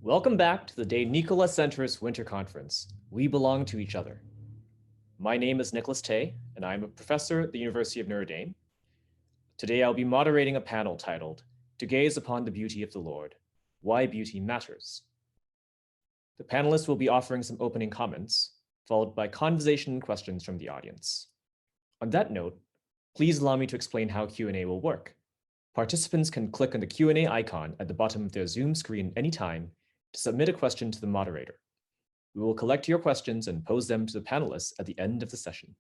Welcome back to the day Nicola Center's Winter Conference. We belong to each other. My name is Nicholas Tay, and I'm a professor at the University of Notre Dame. Today I'll be moderating a panel titled, To Gaze Upon the Beauty of the Lord, Why Beauty Matters. The panelists will be offering some opening comments, followed by conversation and questions from the audience. On that note, please allow me to explain how Q&A will work. Participants can click on the Q&A icon at the bottom of their Zoom screen anytime to submit a question to the moderator. We will collect your questions and pose them to the panelists at the end of the session.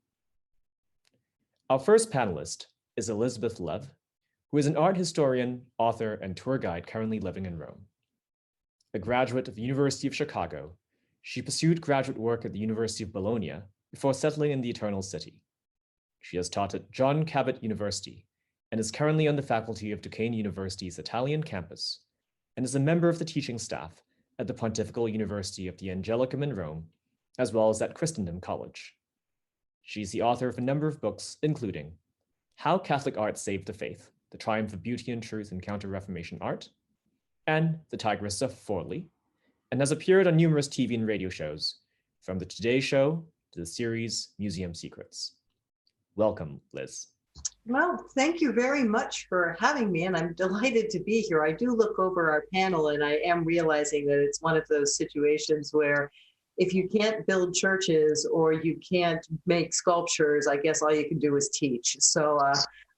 Our first panelist is Elizabeth Lev, who is an art historian, author, and tour guide currently living in Rome. A graduate of the University of Chicago, she pursued graduate work at the University of Bologna before settling in the Eternal City. She has taught at John Cabot University and is currently on the faculty of Duquesne University's Italian campus and is a member of the teaching staff at the Pontifical University of the Angelicum in Rome, as well as at Christendom College. She's the author of a number of books, including How Catholic Art Saved the Faith, The Triumph of Beauty and Truth in Counter-Reformation Art, and The Tigress of Forli, and has appeared on numerous TV and radio shows, from The Today Show to the series Museum Secrets. Welcome, Liz. Well, thank you very much for having me, and I'm delighted to be here. I do look over our panel, and I am realizing that it's one of those situations where if you can't build churches or you can't make sculptures, I guess all you can do is teach. So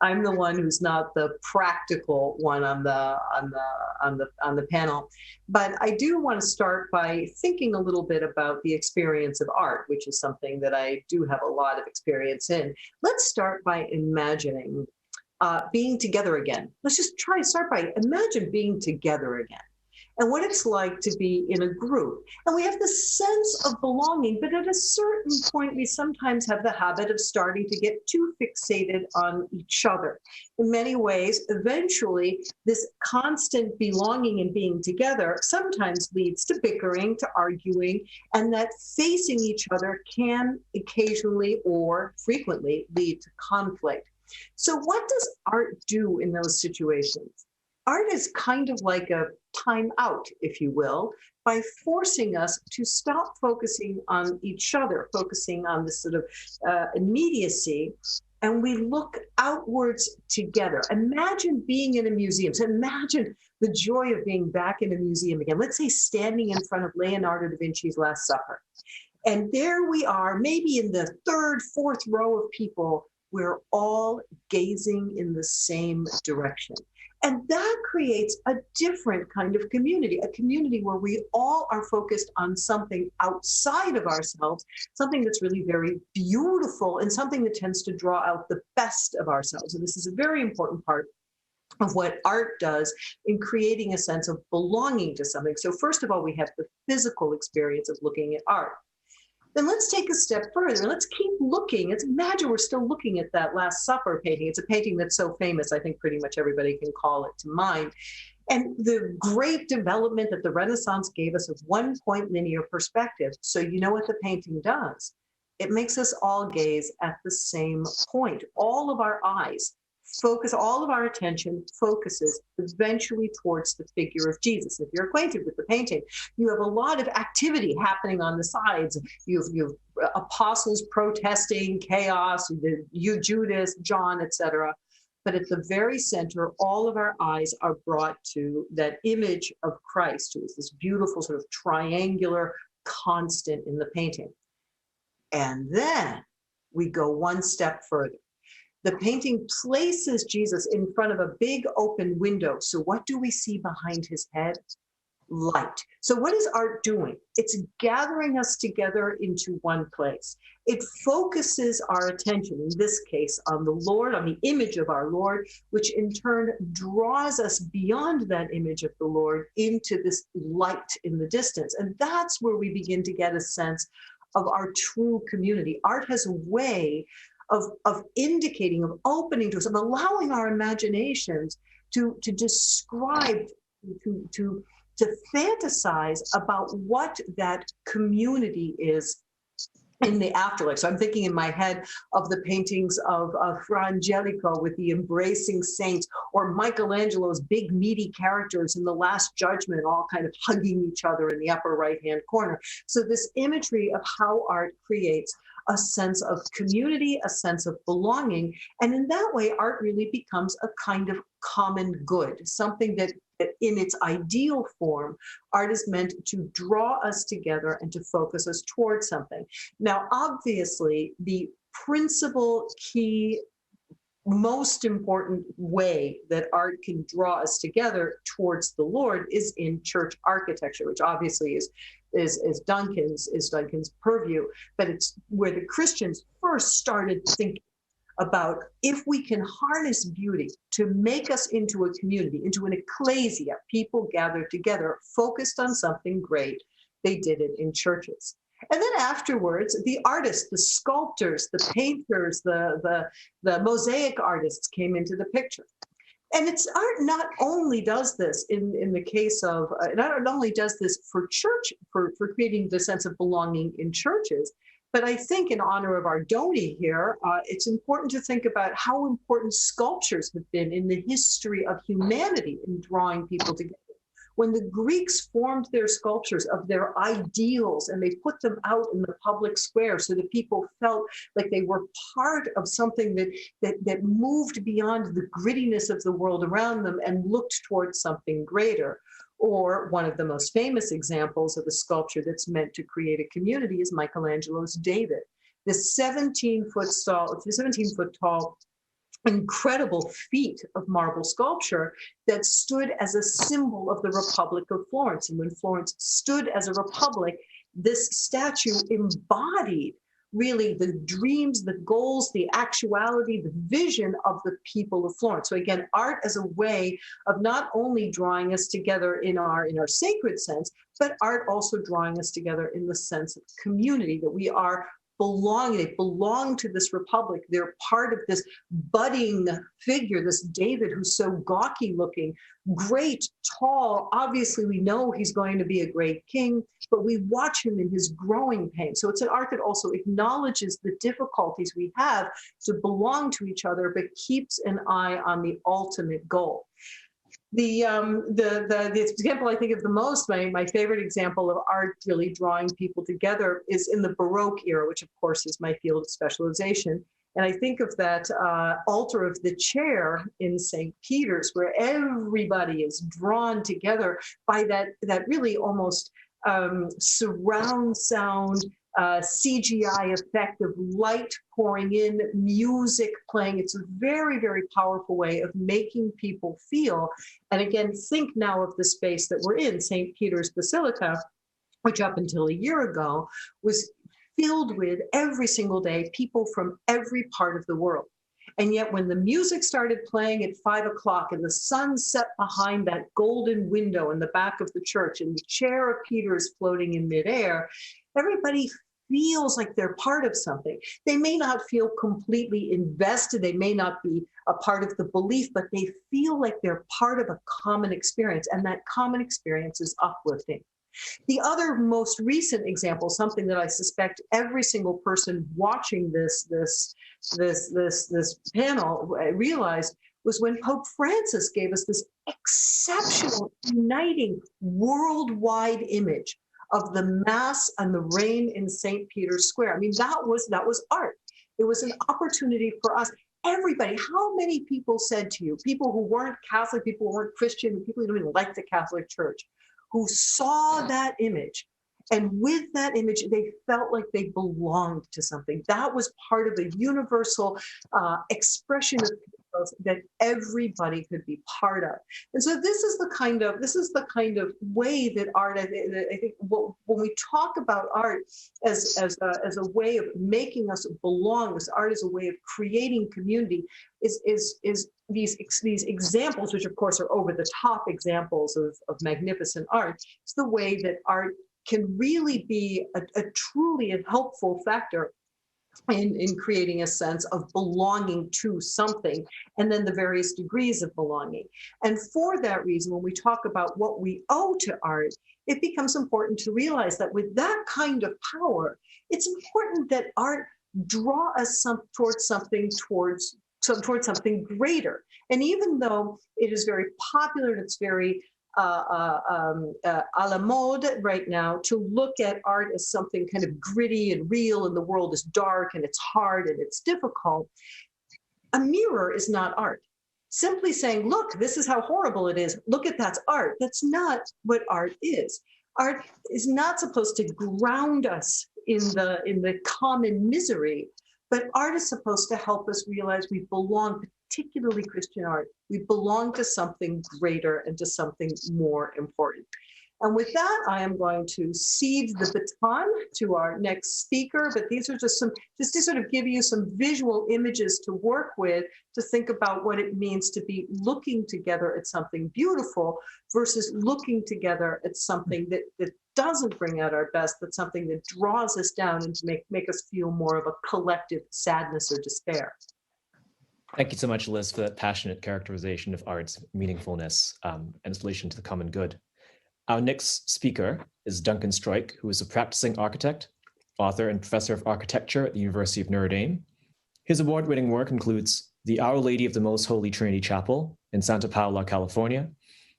I'm the one who's not the practical one on the panel. But I do want to start by thinking a little bit about the experience of art, which is something that I do have a lot of experience in. Let's start by imagining being together again. Let's just start by imagine being together again and what it's like to be in a group. And we have this sense of belonging, but at a certain point, we sometimes have the habit of starting to get too fixated on each other. In many ways, eventually, this constant belonging and being together sometimes leads to bickering, to arguing, and that facing each other can occasionally or frequently lead to conflict. So what does art do in those situations? Art is kind of like a time out, if you will, by forcing us to stop focusing on each other, focusing on this sort of immediacy, and we look outwards together. Imagine being in a museum. So imagine the joy of being back in a museum again. Let's say standing in front of Leonardo da Vinci's Last Supper. And there we are, maybe in the third, fourth row of people, we're all gazing in the same direction. And that creates a different kind of community, a community where we all are focused on something outside of ourselves, something that's really very beautiful and something that tends to draw out the best of ourselves. And this is a very important part of what art does in creating a sense of belonging to something. So first of all, we have the physical experience of looking at art. Then let's take a step further. Let's keep looking. Let's imagine we're still looking at that Last Supper painting. It's a painting that's so famous, I think pretty much everybody can call it to mind. And the great development that the Renaissance gave us of one-point linear perspective. So you know what the painting does? It makes us all gaze at the same point. All of our eyes focus, all of our attention focuses eventually towards the figure of Jesus. If you're acquainted with the painting, you have a lot of activity happening on the sides. You've apostles protesting, chaos, you, Judas, John, etc. But at the very center, all of our eyes are brought to that image of Christ, who is this beautiful sort of triangular constant in the painting. And then we go one step further. The painting places Jesus in front of a big open window. So what do we see behind his head? Light. So what is art doing? It's gathering us together into one place. It focuses our attention, in this case, on the Lord, on the image of our Lord, which in turn draws us beyond that image of the Lord into this light in the distance. And that's where we begin to get a sense of our true community. Art has a way of indicating, of opening to us, of allowing our imaginations to describe, to fantasize about what that community is in the afterlife. So I'm thinking in my head of the paintings of Fra Angelico with the embracing saints, or Michelangelo's big meaty characters in the Last Judgment, all kind of hugging each other in the upper right-hand corner. So this imagery of how art creates a sense of community, a sense of belonging. And in that way, art really becomes a kind of common good, something that in its ideal form, art is meant to draw us together and to focus us towards something. Now, obviously, the principal key, most important way that art can draw us together towards the Lord is in church architecture, which obviously is Duncan's purview, but it's where the Christians first started thinking about if we can harness beauty to make us into a community, into an ecclesia, people gathered together, focused on something great. They did it in churches. And then afterwards, the artists, the sculptors, the painters, the mosaic artists came into the picture. And it's art not only does this in the case of, not only does this for church, for creating the sense of belonging in churches, but I think in honor of our Doni here, it's important to think about how important sculptures have been in the history of humanity in drawing people together. When the Greeks formed their sculptures of their ideals and they put them out in the public square so that people felt like they were part of something that moved beyond the grittiness of the world around them and looked towards something greater. Or one of the most famous examples of a sculpture that's meant to create a community is Michelangelo's David. This 17-foot tall, incredible feat of marble sculpture that stood as a symbol of the Republic of Florence. And when Florence stood as a republic, this statue embodied really the dreams, the goals, the actuality, the vision of the people of Florence. So again, art as a way of not only drawing us together in our sacred sense, but art also drawing us together in the sense of community, that we are belonging, they belong to this republic. They're part of this budding figure, this David who's so gawky looking, great, tall. Obviously, we know he's going to be a great king, but we watch him in his growing pain. So it's an art that also acknowledges the difficulties we have to belong to each other, but keeps an eye on the ultimate goal. The example I think of the most, my favorite example of art really drawing people together is in the Baroque era, which of course is my field of specialization. And I think of that altar of the chair in St. Peter's, where everybody is drawn together by that really almost surround sound, CGI effect of light pouring in, music playing. It's a very, very powerful way of making people feel. And again, think now of the space that we're in, St. Peter's Basilica, which up until a year ago was filled with every single day people from every part of the world. And yet when the music started playing at 5 o'clock and the sun set behind that golden window in the back of the church and the chair of Peter is floating in midair, everybody feels like they're part of something. They may not feel completely invested. They may not be a part of the belief, but they feel like they're part of a common experience. And that common experience is uplifting. The other most recent example, something that I suspect every single person watching this panel realized, was when Pope Francis gave us this exceptional, uniting, worldwide image of the Mass and the Rain in St. Peter's Square. I mean, that was art. It was an opportunity for us. Everybody, how many people said to you, people who weren't Catholic, people who weren't Christian, people who don't even like the Catholic Church, who saw that image, and with that image, they felt like they belonged to something. That was part of the universal expression of that everybody could be part of. And so this is the kind of way that art, I think when we talk about art as a way of making us belong, this art is a way of creating community, is these examples, which of course are over the top examples of magnificent art. It's the way that art can really be a truly helpful factor in creating a sense of belonging to something, and then the various degrees of belonging. And for that reason, when we talk about what we owe to art, it becomes important to realize that with that kind of power, it's important that art draw us towards something greater. And even though it is very popular and it's very a la mode right now to look at art as something kind of gritty and real, and the world is dark and it's hard and it's difficult, a mirror is not art. Simply saying, look, this is how horrible it is, look at that's art. That's not what art is. Art is not supposed to ground us in the common misery, but art is supposed to help us realize we belong, particularly Christian art, we belong to something greater and to something more important. And with that, I am going to cede the baton to our next speaker, but these are just to sort of give you some visual images to work with, to think about what it means to be looking together at something beautiful versus looking together at something that doesn't bring out our best, but something that draws us down and to make us feel more of a collective sadness or despair. Thank you so much, Liz, for that passionate characterization of art's meaningfulness and its relation to the common good. Our next speaker is Duncan Stroik, who is a practicing architect, author, and professor of architecture at the University of Notre Dame. His award-winning work includes the Our Lady of the Most Holy Trinity Chapel in Santa Paula, California,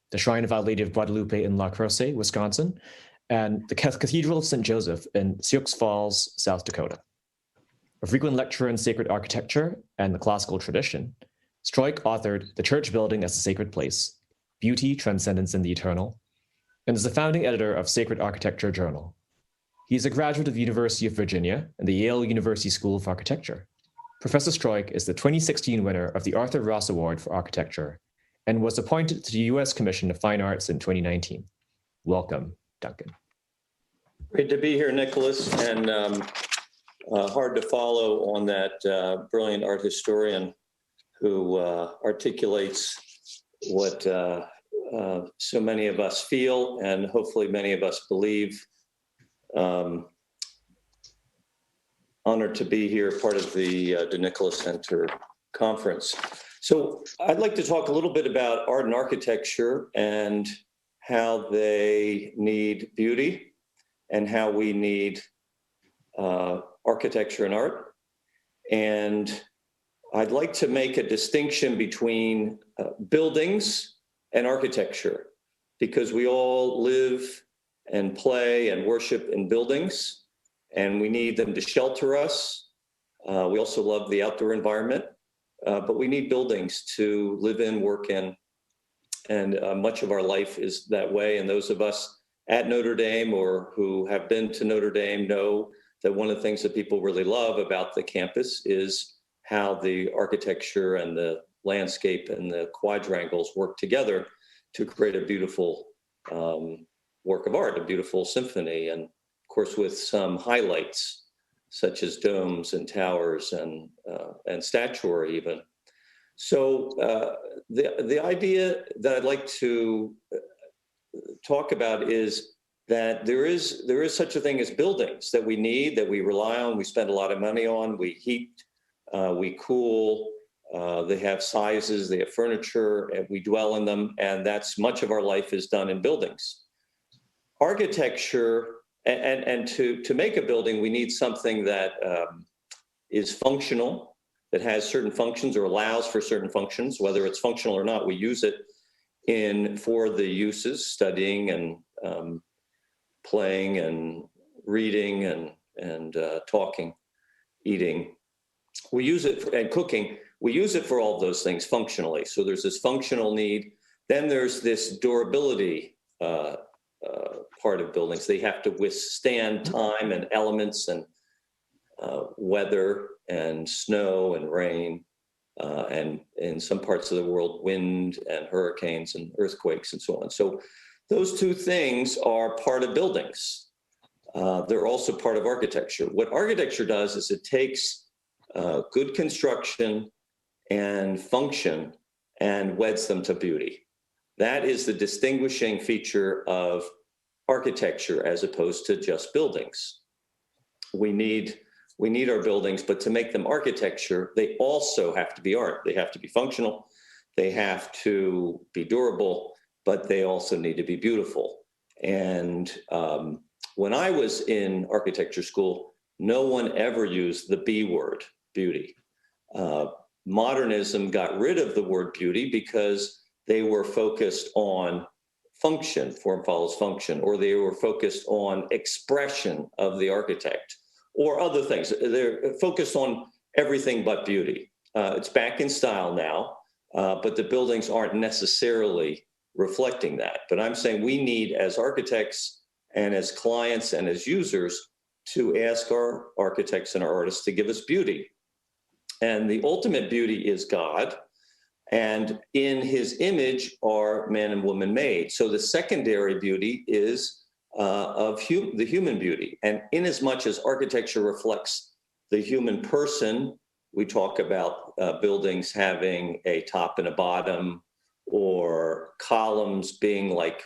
the Shrine of Our Lady of Guadalupe in La Crosse, Wisconsin, and the Cathedral of St. Joseph in Sioux Falls, South Dakota. A frequent lecturer in sacred architecture and the classical tradition, Stroik authored The Church Building as a Sacred Place, Beauty, Transcendence, and the Eternal, and is the founding editor of Sacred Architecture Journal. He is a graduate of the University of Virginia and the Yale University School of Architecture. Professor Stroik is the 2016 winner of the Arthur Ross Award for Architecture and was appointed to the U.S. Commission of Fine Arts in 2019. Welcome, Duncan. Great to be here, Nicholas, and hard to follow on that brilliant art historian who articulates what so many of us feel and hopefully many of us believe. Honored to be here, part of the Nicola Center conference. So I'd like to talk a little bit about art and architecture and how they need beauty and how we need architecture and art. And I'd like to make a distinction between buildings and architecture, because we all live and play and worship in buildings, and we need them to shelter us. We also love the outdoor environment, but we need buildings to live in, work in, and much of our life is that way. And those of us at Notre Dame or who have been to Notre Dame know that one of the things that people really love about the campus is how the architecture and the landscape and the quadrangles work together to create a beautiful work of art, a beautiful symphony, and of course with some highlights such as domes and towers and statuary even. So the idea that I'd like to talk about is that there is such a thing as buildings that we need, that we rely on, we spend a lot of money on, we heat, we cool, they have sizes, they have furniture, and we dwell in them, and that's much of our life is done in buildings. Architecture, and to make a building, we need something that is functional, that has certain functions or allows for certain functions, whether it's functional or not. We use it for the uses, studying and playing and reading and talking, eating. We use it and cooking. We use it for all of those things functionally. So there's this functional need. Then there's this durability part of buildings. They have to withstand time and elements and weather and snow and rain, and in some parts of the world, wind and hurricanes and earthquakes and so on. So those two things are part of buildings. They're also part of architecture. What architecture does is it takes good construction and function and weds them to beauty. That is the distinguishing feature of architecture as opposed to just buildings. We need We need our buildings, but to make them architecture, they also have to be art. They have to be functional. They have to be durable, but they also need to be beautiful. And when I was in architecture school, no one ever used the B word, beauty. Modernism got rid of the word beauty because they were focused on function, form follows function, or they were focused on expression of the architect or other things. They're focused on everything but beauty. It's back in style now, but the buildings aren't necessarily reflecting that. But I'm saying we need, as architects and as clients and as users, to ask our architects and our artists to give us beauty. And the ultimate beauty is God. And in his image are man and woman made. So the secondary beauty is the human beauty. And inasmuch as architecture reflects the human person, we talk about buildings having a top and a bottom, or columns being like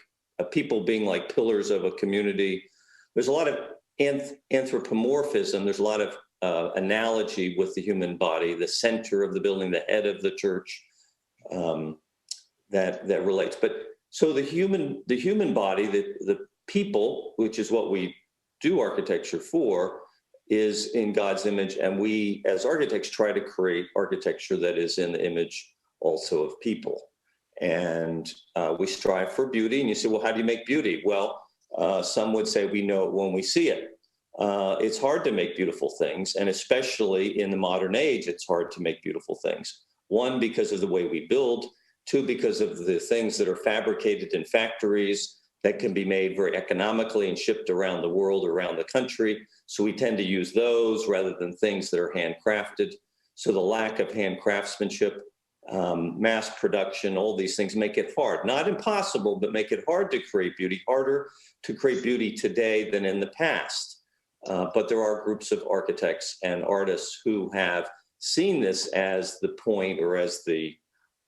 people being like pillars of a community. There's a lot of anthropomorphism. There's a lot of analogy with the human body, the center of the building, the head of the church, that relates. But so the human body, the people, which is what we do architecture for, is in God's image, and we as architects try to create architecture that is in the image also of people. And we strive for beauty. And you say, well, how do you make beauty? Well, some would say we know it when we see it. It's hard to make beautiful things, and especially in the modern age, it's hard to make beautiful things. One, because of the way we build. Two, because of the things that are fabricated in factories that can be made very economically and shipped around the world, around the country. So we tend to use those rather than things that are handcrafted. So the lack of hand craftsmanship, mass production, all these things make it hard. Not impossible, but make it hard to create beauty, harder to create beauty today than in the past. But there are groups of architects and artists who have seen this as the point or as the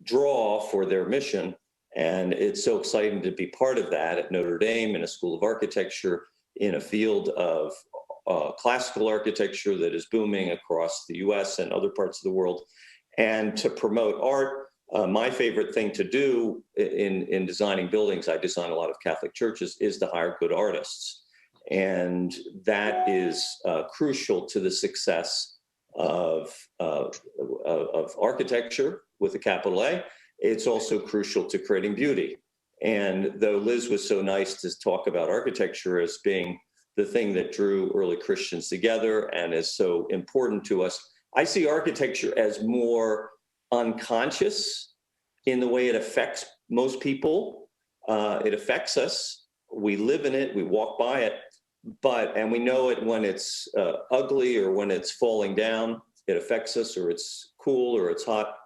draw for their mission. And it's so exciting to be part of that at Notre Dame, in a school of architecture, in a field of classical architecture that is booming across the US and other parts of the world. And to promote art, my favorite thing to do in designing buildings, I design a lot of Catholic churches, is to hire good artists. And that is crucial to the success of architecture with a capital A. It's also crucial to creating beauty. And though Liz was so nice to talk about architecture as being the thing that drew early Christians together and is so important to us, I see architecture as more unconscious in the way it affects most people. It affects us. We live in it. We walk by it. And we know it when it's ugly or when it's falling down. It affects us, or it's cool or it's hot.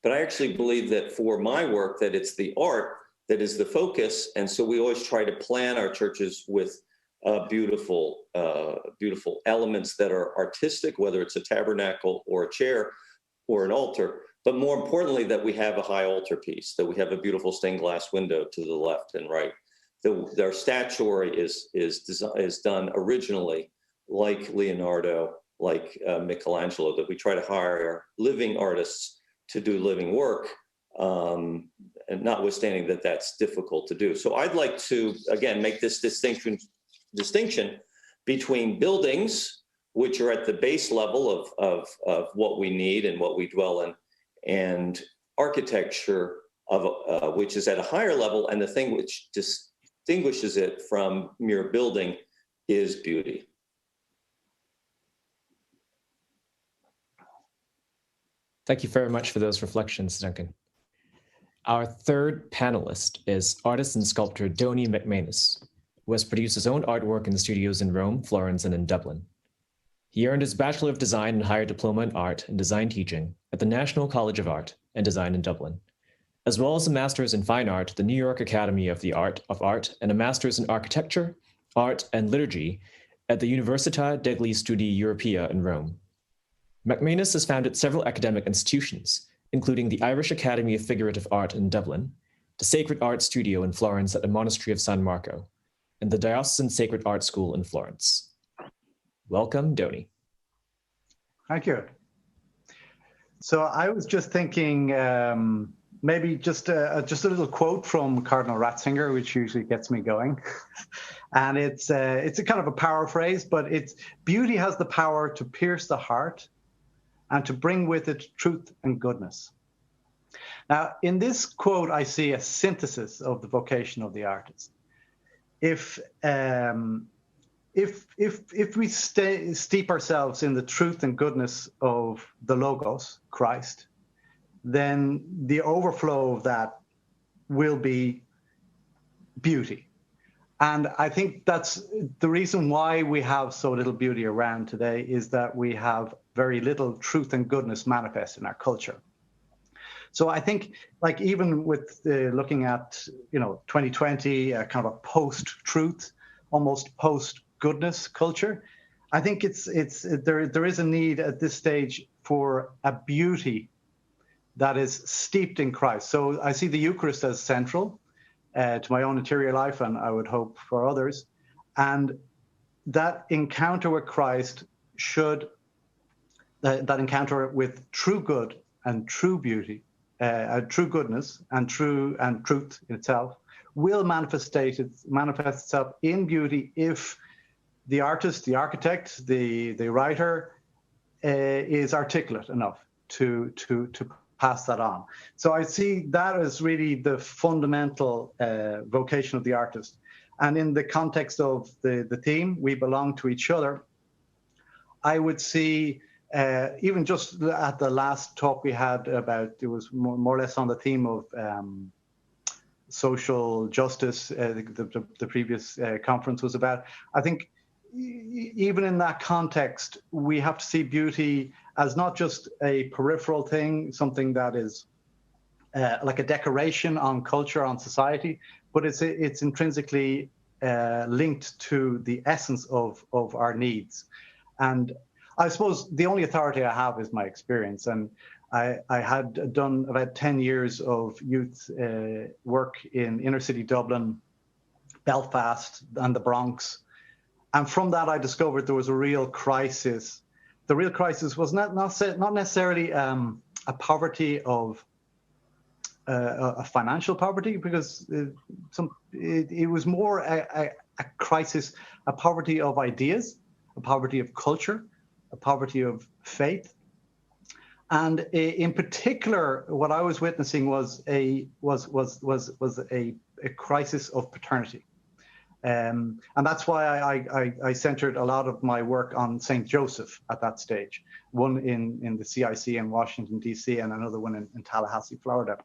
But I actually believe that for my work, that it's the art that is the focus. And so we always try to plan our churches with beautiful elements that are artistic, whether it's a tabernacle or a chair or an altar. But more importantly, that we have a high altarpiece, that we have a beautiful stained glass window to the left and right. Our statuary is done originally like Leonardo, like Michelangelo, that we try to hire living artists to do living work, and notwithstanding that that's difficult to do. So I'd like to, again, make this distinction between buildings, which are at the base level of what we need and what we dwell in, and architecture, which is at a higher level, and the thing which distinguishes it from mere building is beauty. Thank you very much for those reflections, Duncan. Our third panelist is artist and sculptor Donal Mac Manus, who has produced his own artwork in the studios in Rome, Florence, and in Dublin. He earned his Bachelor of Design and Higher Diploma in Art and Design Teaching at the National College of Art and Design in Dublin, as well as a Master's in Fine Art at the New York Academy of the Art of Art and a Master's in Architecture, Art, and Liturgy at the Università degli Studi Europea in Rome. Mac Manus has founded several academic institutions, including the Irish Academy of Figurative Art in Dublin, the Sacred Art Studio in Florence at the Monastery of San Marco, and the Diocesan Sacred Art School in Florence. Welcome, Donal. Thank you. So I was just thinking, maybe just a little quote from Cardinal Ratzinger, which usually gets me going. And it's a kind of a paraphrase, but it's beauty has the power to pierce the heart and to bring with it truth and goodness. Now, in this quote, I see a synthesis of the vocation of the artist. If we steep ourselves in the truth and goodness of the Logos, Christ, then the overflow of that will be beauty. And I think that's the reason why we have so little beauty around today, is that we have very little truth and goodness manifest in our culture. So I think, like, even with looking at 2020, kind of a post-truth, almost post-goodness culture, I think there is a need at this stage for a beauty that is steeped in Christ. So I see the Eucharist as central to my own interior life, and I would hope for others. And that encounter with Christ should, that encounter with true good and true beauty, true goodness and truth itself, will manifest itself in beauty if the artist, the architect, the writer is articulate enough to pass that on. So I see that as really the fundamental vocation of the artist. And in the context of the theme, we belong to each other, I would see, even just at the last talk we had about, it was more or less on the theme of social justice, the previous conference was about. I think even in that context, we have to see beauty as not just a peripheral thing, something that is like a decoration on culture, on society, but it's intrinsically linked to the essence of our needs. And I suppose the only authority I have is my experience. And I had done about 10 years of youth work in inner city Dublin, Belfast, and the Bronx. And from that, I discovered there was a real crisis. The real crisis was not necessarily a poverty of a financial poverty, because it was more a crisis, a poverty of ideas, a poverty of culture, a poverty of faith. And in particular, what I was witnessing was a crisis of paternity. And that's why I centered a lot of my work on St. Joseph at that stage, one in the CIC in Washington, D.C., and another one in Tallahassee, Florida.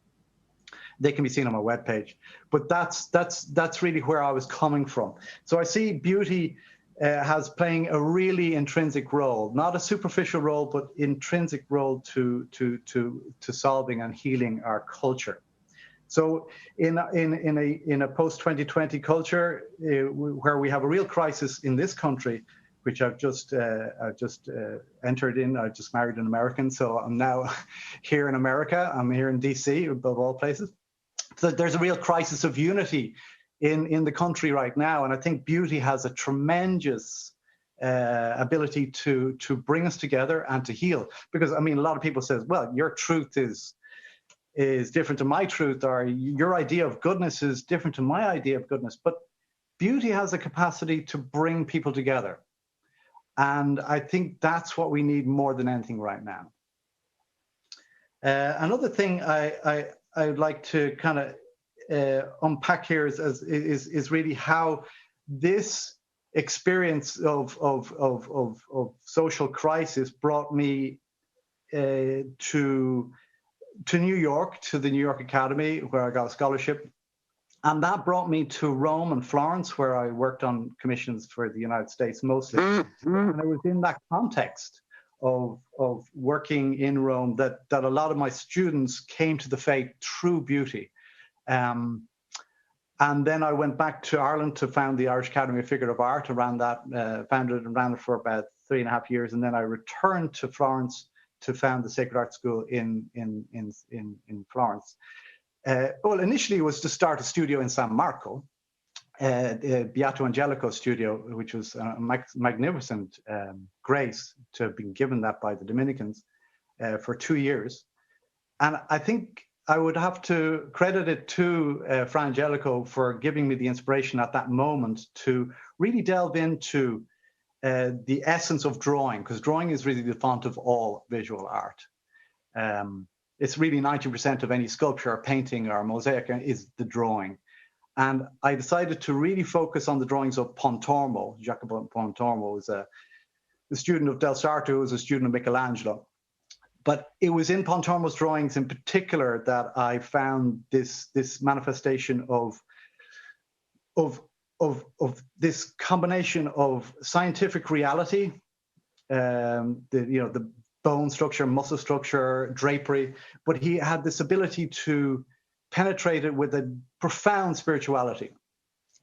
They can be seen on my webpage. But that's really where I was coming from. So I see beauty has playing a really intrinsic role, not a superficial role, but intrinsic role to solving and healing our culture. So in a post-2020 culture where we have a real crisis in this country, which I've just entered in. I just married an American, so I'm now here in America. I'm here in DC, above all places. So there's a real crisis of unity in the country right now, and I think beauty has a tremendous ability to bring us together and to heal. Because I mean, a lot of people say, well, your truth is different to my truth, or your idea of goodness is different to my idea of goodness. But beauty has a capacity to bring people together. And I think that's what we need more than anything right now. Another thing I'd like to kind of unpack here is really how this experience of social crisis brought me to New York, to the New York Academy, where I got a scholarship. And that brought me to Rome and Florence, where I worked on commissions for the United States mostly. And it was in that context of working in Rome that a lot of my students came to the faith through beauty. And then I went back to Ireland to found the Irish Academy of Figurative Art, founded and ran it for about 3.5 years. And then I returned to Florence to found the Sacred Art School in Florence. Well, initially it was to start a studio in San Marco, Beato Angelico studio, which was a magnificent grace to have been given that by the Dominicans for 2 years. And I think I would have to credit it to Fra Angelico for giving me the inspiration at that moment to really delve into the essence of drawing, because drawing is really the font of all visual art. It's really 90% of any sculpture or painting or mosaic is the drawing. And I decided to really focus on the drawings of Pontormo. Jacopo Pontormo was a student of Del Sarto, who was a student of Michelangelo. But it was in Pontormo's drawings in particular that I found this manifestation of this combination of scientific reality, the bone structure, muscle structure, drapery, but he had this ability to penetrate it with a profound spirituality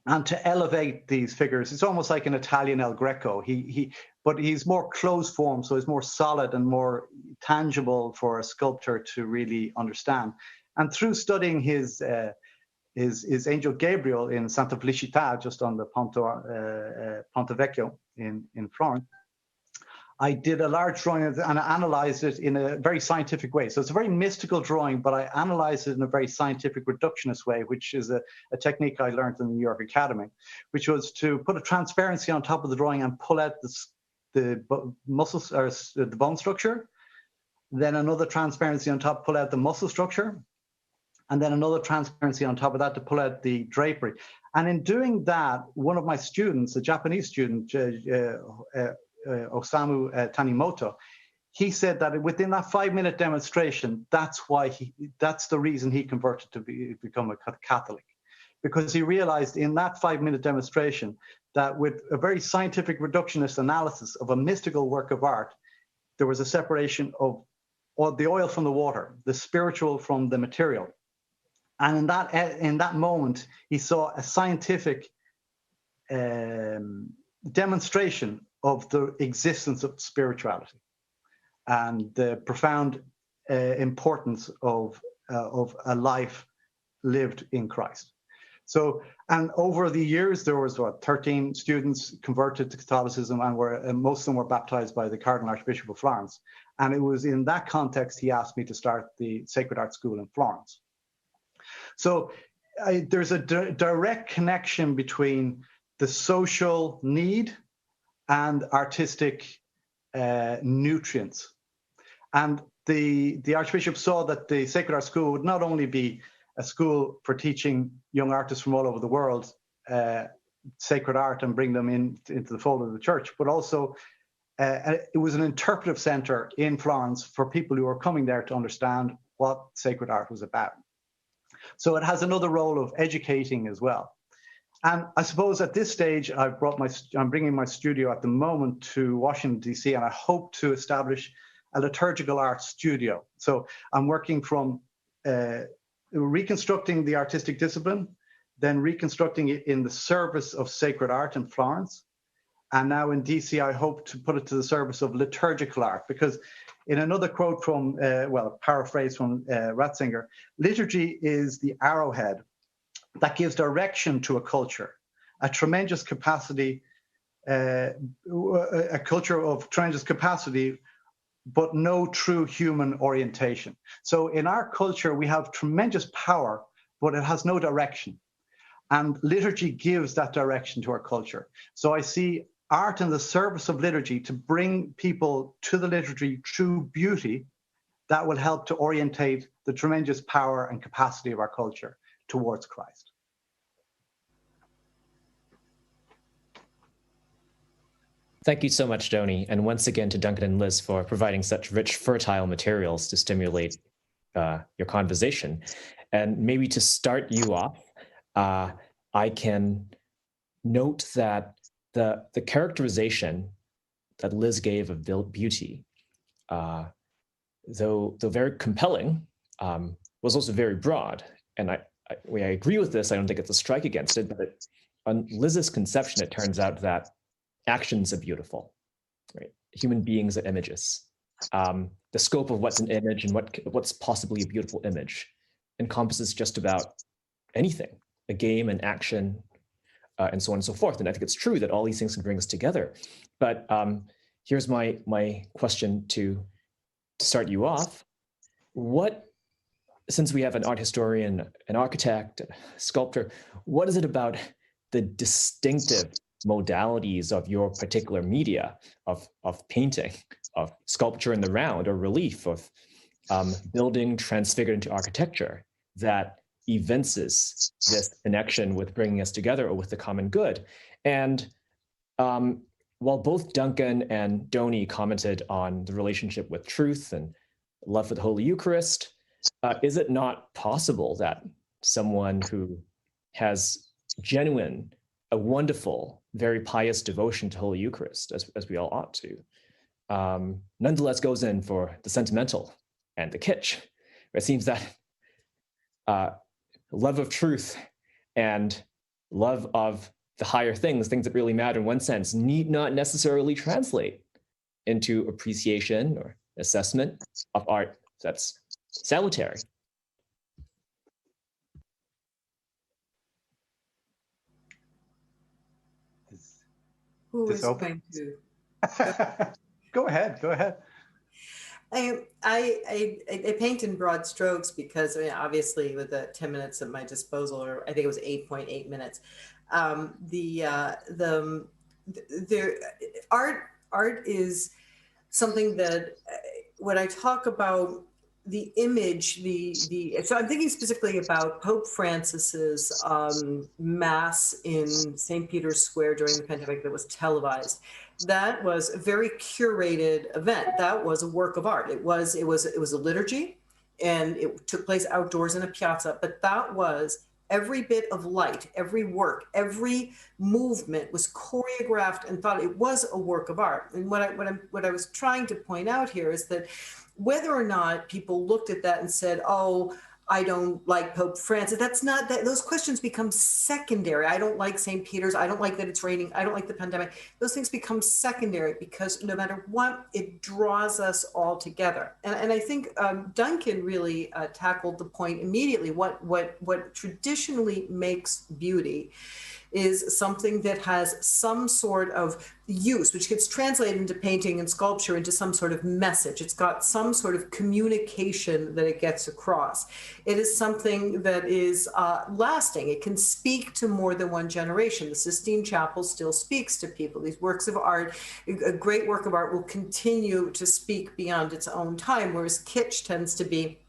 and to elevate these figures. It's almost like an Italian El Greco. But he's more closed form, so he's more solid and more tangible for a sculptor to really understand. And through studying his Angel Gabriel in Santa Felicità, just on the Ponte Vecchio in Florence, I did a large drawing and analyzed it in a very scientific way. So it's a very mystical drawing, but I analyzed it in a very scientific reductionist way, which is a technique I learned in the New York Academy, which was to put a transparency on top of the drawing and pull out the muscles or the bone structure, then another transparency on top, pull out the muscle structure, and then another transparency on top of that to pull out the drapery. And in doing that, one of my students, a Japanese student, Osamu Tanimoto, he said that within that 5-minute demonstration, that's the reason he converted to become a Catholic, because he realized in that 5-minute demonstration that with a very scientific reductionist analysis of a mystical work of art, there was a separation of the oil from the water, the spiritual from the material. And in that moment, he saw a scientific demonstration of the existence of spirituality and the profound importance of a life lived in Christ. So, and over the years, there was 13 students converted to Catholicism, and most of them were baptized by the Cardinal Archbishop of Florence. And it was in that context he asked me to start the Sacred Art School in Florence. So there's a direct connection between the social need and artistic nutrients. And the Archbishop saw that the Sacred Art School would not only be a school for teaching young artists from all over the world sacred art and bring them into the fold of the church, but also it was an interpretive center in Florence for people who were coming there to understand what sacred art was about. So it has another role of educating as well. And I suppose at this stage, I'm bringing my studio at the moment to Washington, D.C., and I hope to establish a liturgical arts studio. So I'm working from reconstructing the artistic discipline, then reconstructing it in the service of sacred art in Florence. And now in DC, I hope to put it to the service of liturgical art, because in another quote from, paraphrase from Ratzinger, liturgy is the arrowhead that gives direction to a culture, a tremendous capacity, a culture of tremendous capacity, but no true human orientation. So in our culture, we have tremendous power, but it has no direction. And liturgy gives that direction to our culture. So I see art in the service of liturgy to bring people to the liturgy through beauty that will help to orientate the tremendous power and capacity of our culture towards Christ. Thank you so much, Donny, and once again to Duncan and Liz for providing such rich, fertile materials to stimulate your conversation. And maybe to start you off, I can note that the characterization that Liz gave of beauty, though very compelling, was also very broad. And I agree with this. I don't think it's a strike against it, but on Liz's conception, it turns out that actions are beautiful, right? Human beings are images. The scope of what's an image and what's possibly a beautiful image encompasses just about anything, a game, an action, and so on and so forth. And I think it's true that all these things can bring us together. But here's my question to start you off. Since we have an art historian, an architect, a sculptor, what is it about the distinctive modalities of your particular media, of painting, of sculpture in the round, or relief, of building transfigured into architecture, that evinces this connection with bringing us together or with the common good? And while both Duncan and Doni commented on the relationship with truth and love for the Holy Eucharist, is it not possible that someone who has a wonderful, very pious devotion to Holy Eucharist, as we all ought to, nonetheless goes in for the sentimental and the kitsch? It seems that love of truth and love of the higher things that really matter in one sense, need not necessarily translate into appreciation or assessment of art that's salutary. Who is open? going to? Go ahead. I paint in broad strokes because, I mean, obviously with the 10 minutes at my disposal, or I think it was 8.8 minutes, the art is something that when I talk about the image, so I'm thinking specifically about Pope Francis's Mass in St. Peter's Square during the pandemic that was televised. That was a very curated event. That was a work of art. It was a liturgy, and it took place outdoors in a piazza. But that was every bit of light, every work, every movement was choreographed and thought it was a work of art. And what I was trying to point out here is that whether or not people looked at that and said, "Oh, I don't like Pope Francis," that's not that. Those questions become secondary. I don't like St. Peter's. I don't like that it's raining. I don't like the pandemic. Those things become secondary because no matter what, it draws us all together. And I think Duncan really tackled the point immediately. What traditionally makes beauty is something that has some sort of use, which gets translated into painting and sculpture into some sort of message. It's got some sort of communication that it gets across. It is something that is lasting. It can speak to more than one generation. The Sistine Chapel still speaks to people. These works of art, a great work of art will continue to speak beyond its own time, whereas kitsch tends to be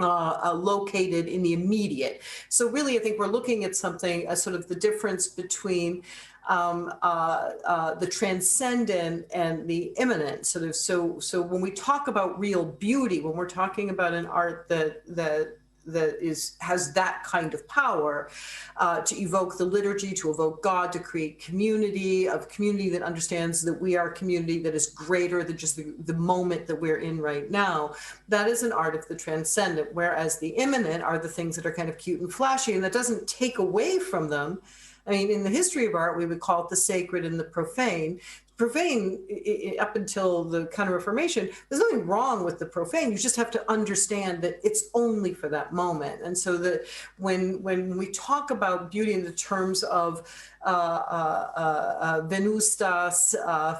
located in the immediate. So really, I think we're looking at something as sort of the difference between the transcendent and the immanent. Sort of. So when we talk about real beauty, when we're talking about an art that has that kind of power to evoke the liturgy, to evoke God, to create community, of community that understands that we are a community that is greater than just the moment that we're in right now. That is an art of the transcendent, whereas the immanent are the things that are kind of cute and flashy, and that doesn't take away from them. I mean, in the history of art, we would call it the sacred and the profane. Profane, up until the Counter-Reformation, there's nothing wrong with the profane. You just have to understand that it's only for that moment. And so that when we talk about beauty in the terms of venustas,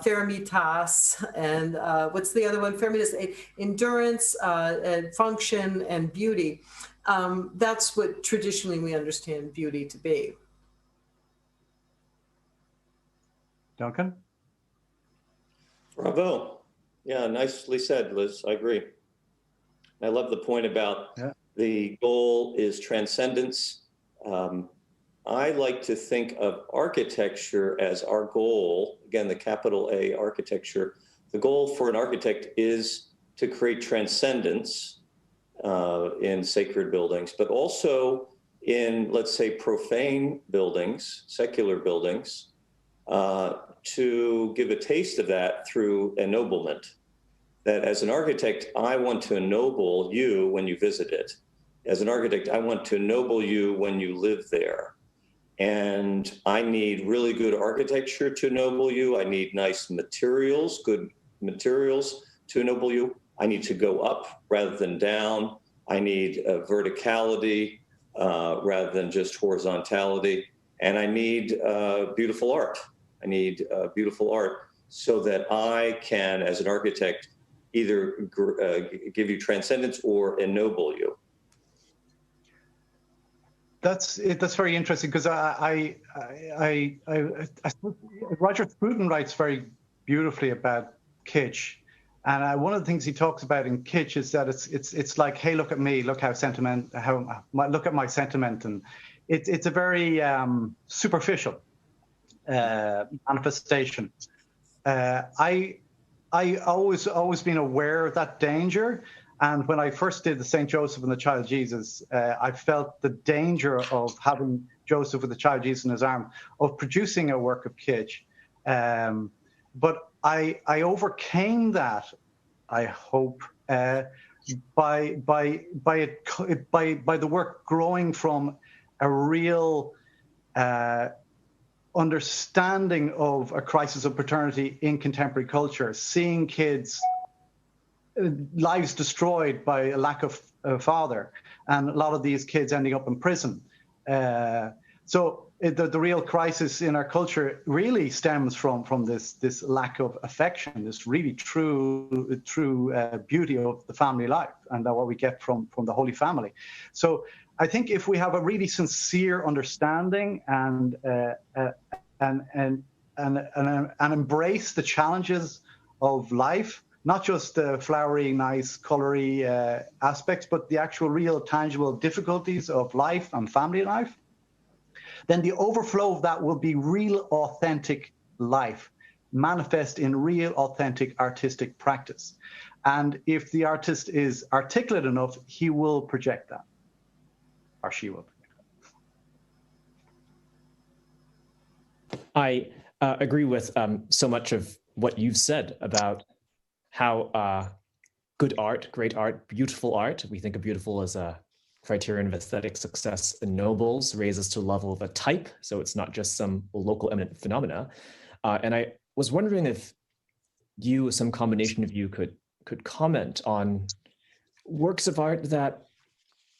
fermitas, and what's the other one? Fermitas, endurance, and function, and beauty. That's what traditionally we understand beauty to be. Duncan? Bravo. Yeah, nicely said, Liz. I agree. I love the point about the goal is transcendence. I like to think of architecture as our goal, again, the capital A architecture. The goal for an architect is to create transcendence in sacred buildings, but also in, let's say, profane buildings, secular buildings, to give a taste of that through ennoblement. That as an architect, I want to ennoble you when you visit it. As an architect, I want to ennoble you when you live there. And I need really good architecture to ennoble you. I need nice materials, good materials to ennoble you. I need to go up rather than down. I need verticality rather than just horizontality. and I need beautiful art. I need beautiful art so that I can, as an architect, either give you transcendence or ennoble you. That's very interesting, because Roger Scruton writes very beautifully about kitsch, and one of the things he talks about in kitsch is that it's like, hey, look at me, look how look at my sentiment, and it's a very superficial manifestation. I always been aware of that danger. And when I first did the St. Joseph and the Child Jesus, I felt the danger of having Joseph with the Child Jesus in his arm, of producing a work of kitsch. But I overcame that, I hope, by the work growing from a real understanding of a crisis of paternity in contemporary culture, seeing kids' lives destroyed by a lack of a father, and a lot of these kids ending up in prison. So the real crisis in our culture really stems from this lack of affection, this really true beauty of the family life, and what we get from the Holy Family. So I think if we have a really sincere understanding and embrace the challenges of life, not just the flowery, nice, colory aspects, but the actual real tangible difficulties of life and family life, then the overflow of that will be real authentic life, manifest in real authentic artistic practice. And if the artist is articulate enough, he will project that, or she will. I agree with so much of what you've said about how good art, great art, beautiful art, we think of beautiful as a criterion of aesthetic success, ennobles, raises to the level of a type. So it's not just some local eminent phenomena. And I was wondering if you, some combination of you, could comment on works of art that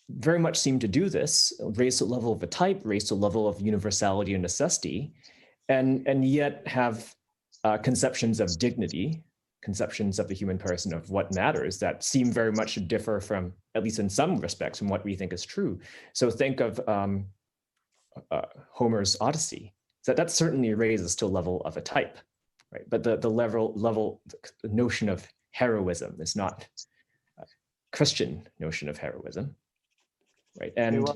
very much seem to do this, raise to the level of a type, raise to the level of universality and necessity, and yet have conceptions of dignity, conceptions of the human person, of what matters, that seem very much to differ from, at least in some respects, from what we think is true. So think of Homer's Odyssey. That certainly raises to a level of a type, right? But the notion of heroism is not a Christian notion of heroism, right? And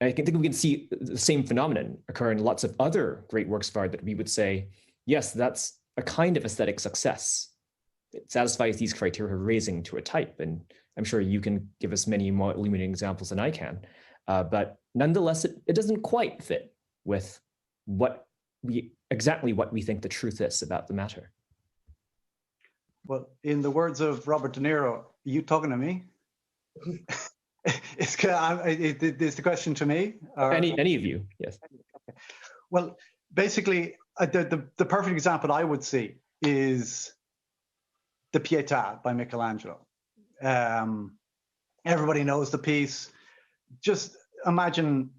I think we can see the same phenomenon occur in lots of other great works of art that we would say, yes, that's a kind of aesthetic success. It satisfies these criteria of raising to a type. And I'm sure you can give us many more illuminating examples than I can. But nonetheless, it doesn't quite fit with exactly what we think the truth is about the matter. Well, in the words of Robert De Niro, are you talking to me? Is the question to me? Or? Any of you, yes. Well, basically, the perfect example I would see is the Pietà by Michelangelo. Everybody knows the piece. Just imagine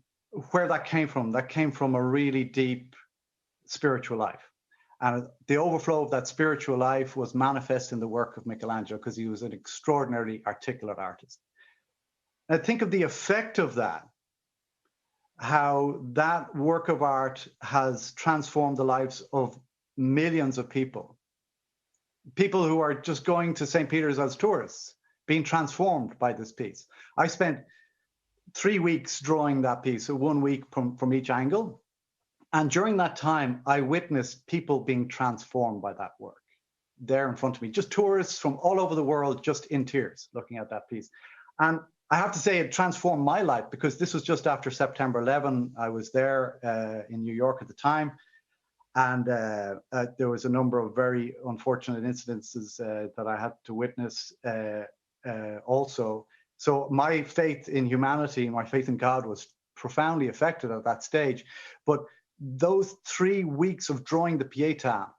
where that came from. That came from a really deep spiritual life. And the overflow of that spiritual life was manifest in the work of Michelangelo, because he was an extraordinarily articulate artist. Now think of the effect of that, how that work of art has transformed the lives of millions of people. People who are just going to St. Peter's as tourists, being transformed by this piece. I spent 3 weeks drawing that piece, so 1 week from each angle. And during that time, I witnessed people being transformed by that work there in front of me, just tourists from all over the world, just in tears, looking at that piece. And I have to say it transformed my life, because this was just after September 11. I was there in New York at the time. And there was a number of very unfortunate incidences that I had to witness also. So my faith in humanity, my faith in God was profoundly affected at that stage. But those 3 weeks of drawing the Pietà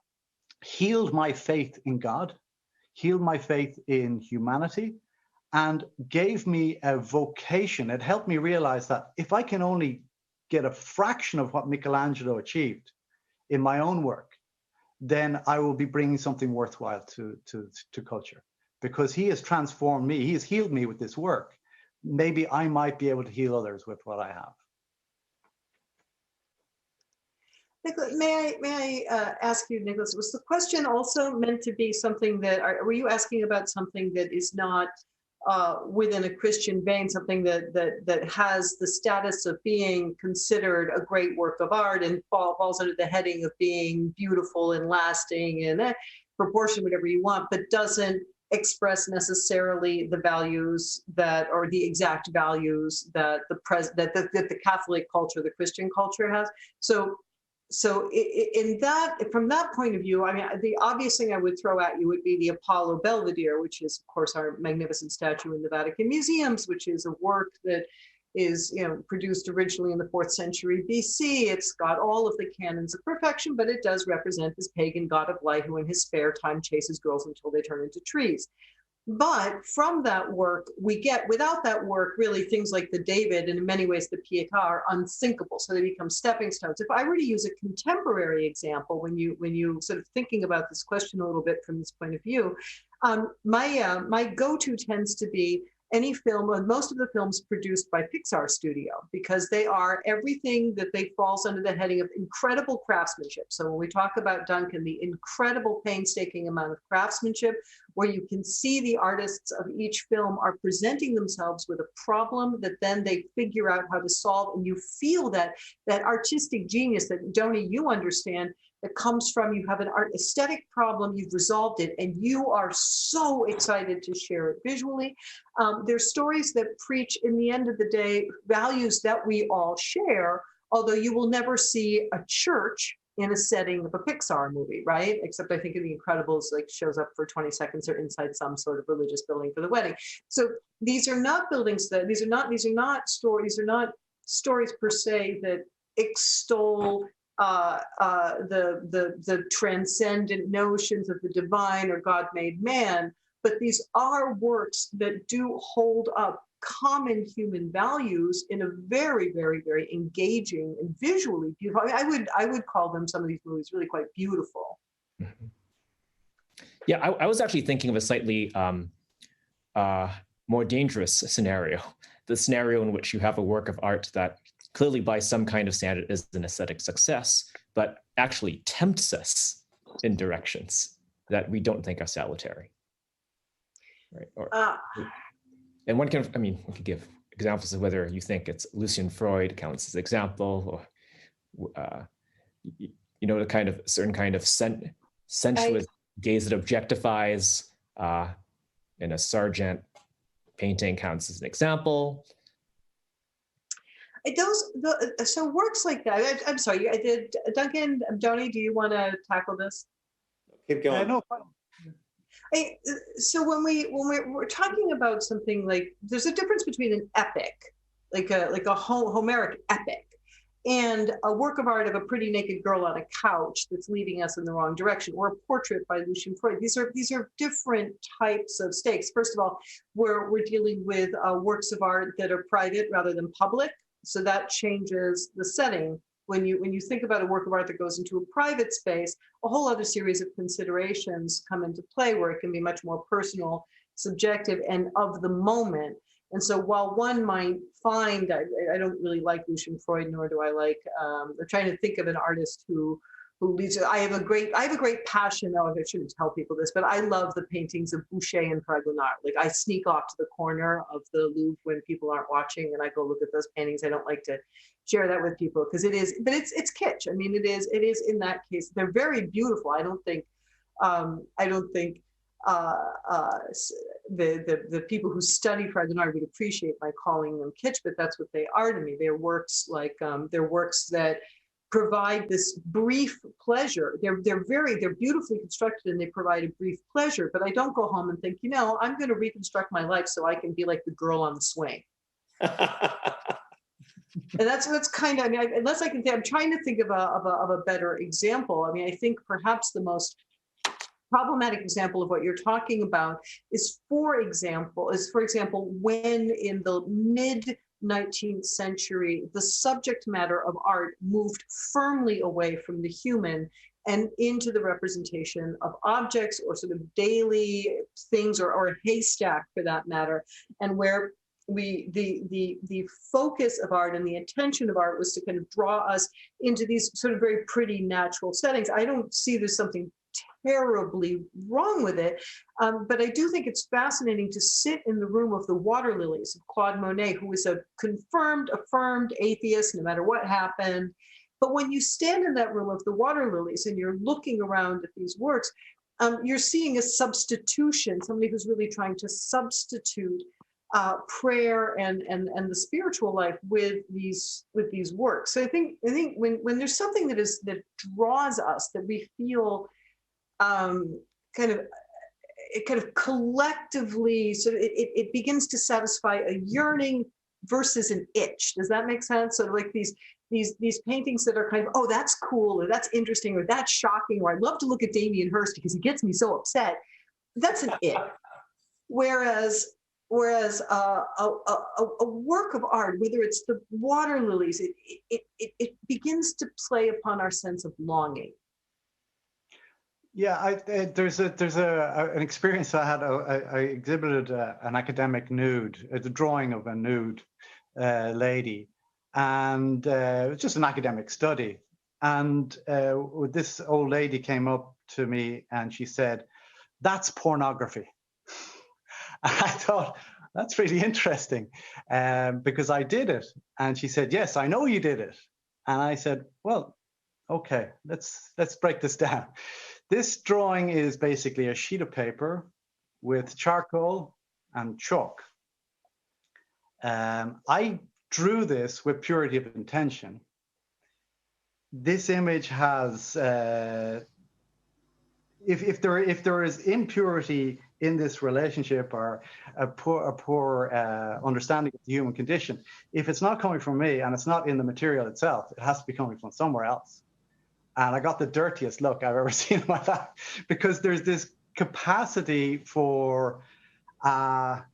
healed my faith in God, healed my faith in humanity, and gave me a vocation. It helped me realize that if I can only get a fraction of what Michelangelo achieved in my own work, then I will be bringing something worthwhile to culture, because he has transformed me. He has healed me with this work. Maybe I might be able to heal others with what I have. Nicola, may I ask you, Nicholas, was the question also meant to be something that, were you asking about something that is not within a Christian vein, something that has the status of being considered a great work of art and falls under the heading of being beautiful and lasting and proportion, whatever you want, but doesn't express necessarily the values that, or the exact values that the Catholic culture, the Christian culture has? So in that, from that point of view, I mean, the obvious thing I would throw at you would be the Apollo Belvedere, which is, of course, our magnificent statue in the Vatican Museums, which is a work that is, produced originally in the 4th century BC. It's got all of the canons of perfection, but it does represent this pagan god of light who in his spare time chases girls until they turn into trees. But from that work, we get, without that work, really things like the David and in many ways the Pietà are unthinkable. So they become stepping stones. If I were to use a contemporary example, when you sort of thinking about this question a little bit from this point of view, my go-to tends to be any film, or most of the films produced by Pixar Studio, because they are everything that they falls under the heading of incredible craftsmanship. So when we talk about Duncan, the incredible painstaking amount of craftsmanship, where you can see the artists of each film are presenting themselves with a problem that then they figure out how to solve, and you feel that artistic genius that, Donny, you understand, that comes from, you have an aesthetic problem, you've resolved it, and you are so excited to share it visually. There's stories that preach, in the end of the day, values that we all share, although you will never see a church in a setting of a Pixar movie, right? Except I think in The Incredibles, like, shows up for 20 seconds or inside some sort of religious building for the wedding. So these are not buildings that, these are not stories per se that extol the transcendent notions of the divine or God-made man, but these are works that do hold up common human values in a very, very, very engaging and visually beautiful. I mean, I would call them, some of these movies, really quite beautiful. Mm-hmm. Yeah, I was actually thinking of a slightly more dangerous scenario, the scenario in which you have a work of art that clearly by some kind of standard is an aesthetic success, but actually tempts us in directions that we don't think are salutary. Right? And one can give examples of whether you think it's Lucian Freud counts as example, or the kind of certain kind of sensuous gaze that objectifies in a Sargent painting counts as an example. So works like that. I'm sorry, I did. Duncan, Donny, do you want to tackle this? Keep going. No. So when we're talking about something like, there's a difference between an epic, like a Homeric epic, and a work of art of a pretty naked girl on a couch that's leading us in the wrong direction, or a portrait by Lucian Freud. These are different types of stakes. First of all, we're dealing with works of art that are private rather than public. So that changes the setting. When you think about a work of art that goes into a private space, a whole other series of considerations come into play, where it can be much more personal, subjective, and of the moment. And so while one might find, I don't really like Lucian Freud, nor do I like, I'm trying to think of an artist who leads. I have a great passion. I shouldn't tell people this, but I love the paintings of Boucher and Fragonard. Like, I sneak off to the corner of the Louvre when people aren't watching, and I go look at those paintings. I don't like to share that with people because it's kitsch. I mean, it is in that case. They're very beautiful. I don't think the people who study Fragonard would appreciate my calling them kitsch, but that's what they are to me. They're works they're works that provide this brief pleasure. They're beautifully constructed, and they provide a brief pleasure. But I don't go home and think, I'm going to reconstruct my life so I can be like the girl on the swing. And that's kind of, unless I can think, I'm trying to think of a better example. I mean, I think perhaps the most problematic example of what you're talking about is, for example, when in the mid 19th century, the subject matter of art moved firmly away from the human and into the representation of objects or sort of daily things, or a haystack for that matter, and where the focus of art and the attention of art was to kind of draw us into these sort of very pretty natural settings. I don't see there's something terribly wrong with it, but I do think it's fascinating to sit in the room of the water lilies of Claude Monet, who is a affirmed atheist no matter what happened. But when you stand in that room of the water lilies and you're looking around at these works, you're seeing a substitution, somebody who's really trying to substitute prayer and the spiritual life with these works. So I think when there's something that draws us, that we feel kind of collectively, so it begins to satisfy a yearning versus an itch. Does that make sense? So like these paintings that are kind of, oh, that's cool, or that's interesting, or that's shocking, or I'd love to look at Damien Hirst because he gets me so upset. That's an it. Whereas a work of art, whether it's the water lilies, it begins to play upon our sense of longing. Yeah, there's an experience I had. I exhibited an academic nude, a drawing of a nude lady, and it was just an academic study. And this old lady came up to me and she said, "That's pornography." I thought, that's really interesting, because I did it. And she said, "Yes, I know you did it." And I said, "Well, okay, let's break this down. This drawing is basically a sheet of paper with charcoal and chalk. I drew this with purity of intention. This image has, if there is impurity in this relationship, or a poor understanding of the human condition, if it's not coming from me and it's not in the material itself, it has to be coming from somewhere else." And I got the dirtiest look I've ever seen in my life, because there's this capacity for, I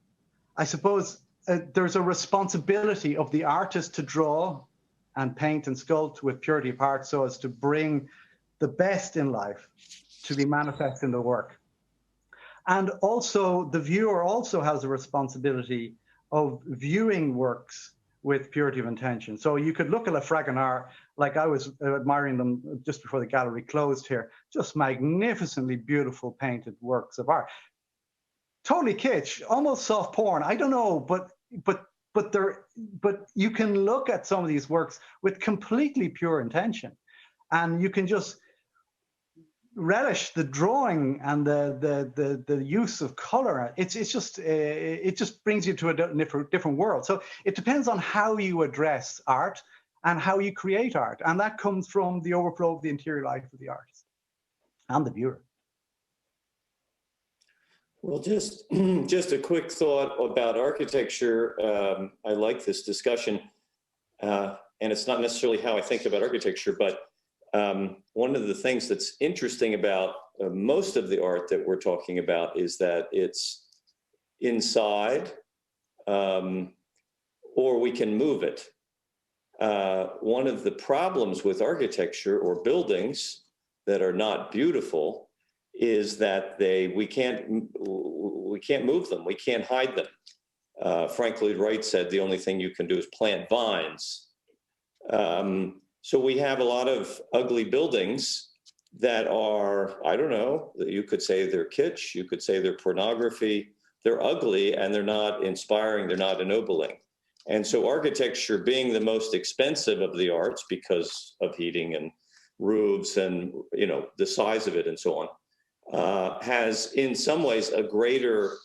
suppose, there's a responsibility of the artist to draw and paint and sculpt with purity of heart, so as to bring the best in life to be manifest in the work. And also, the viewer also has a responsibility of viewing works with purity of intention. So you could look at a Fragonard, like I was admiring them just before the gallery closed here, just magnificently beautiful painted works of art. Totally kitsch, almost soft porn, I don't know, but you can look at some of these works with completely pure intention, and you can just relish the drawing and the use of color. It just brings you to a different world. So it depends on how you address art and how you create art, and that comes from the overflow of the interior life of the artist and the viewer. Well, just a quick thought about architecture. I like this discussion, and it's not necessarily how I think about architecture, but one of the things that's interesting about most of the art that we're talking about is that it's inside, or we can move it. One of the problems with architecture or buildings that are not beautiful is that we can't move them, we can't hide them. Frank Lloyd Wright said the only thing you can do is plant vines. So we have a lot of ugly buildings that are, I don't know, you could say they're kitsch, you could say they're pornography, they're ugly and they're not inspiring, they're not ennobling. And so architecture, being the most expensive of the arts because of heating and roofs and, you know, the size of it and so on, has in some ways a greater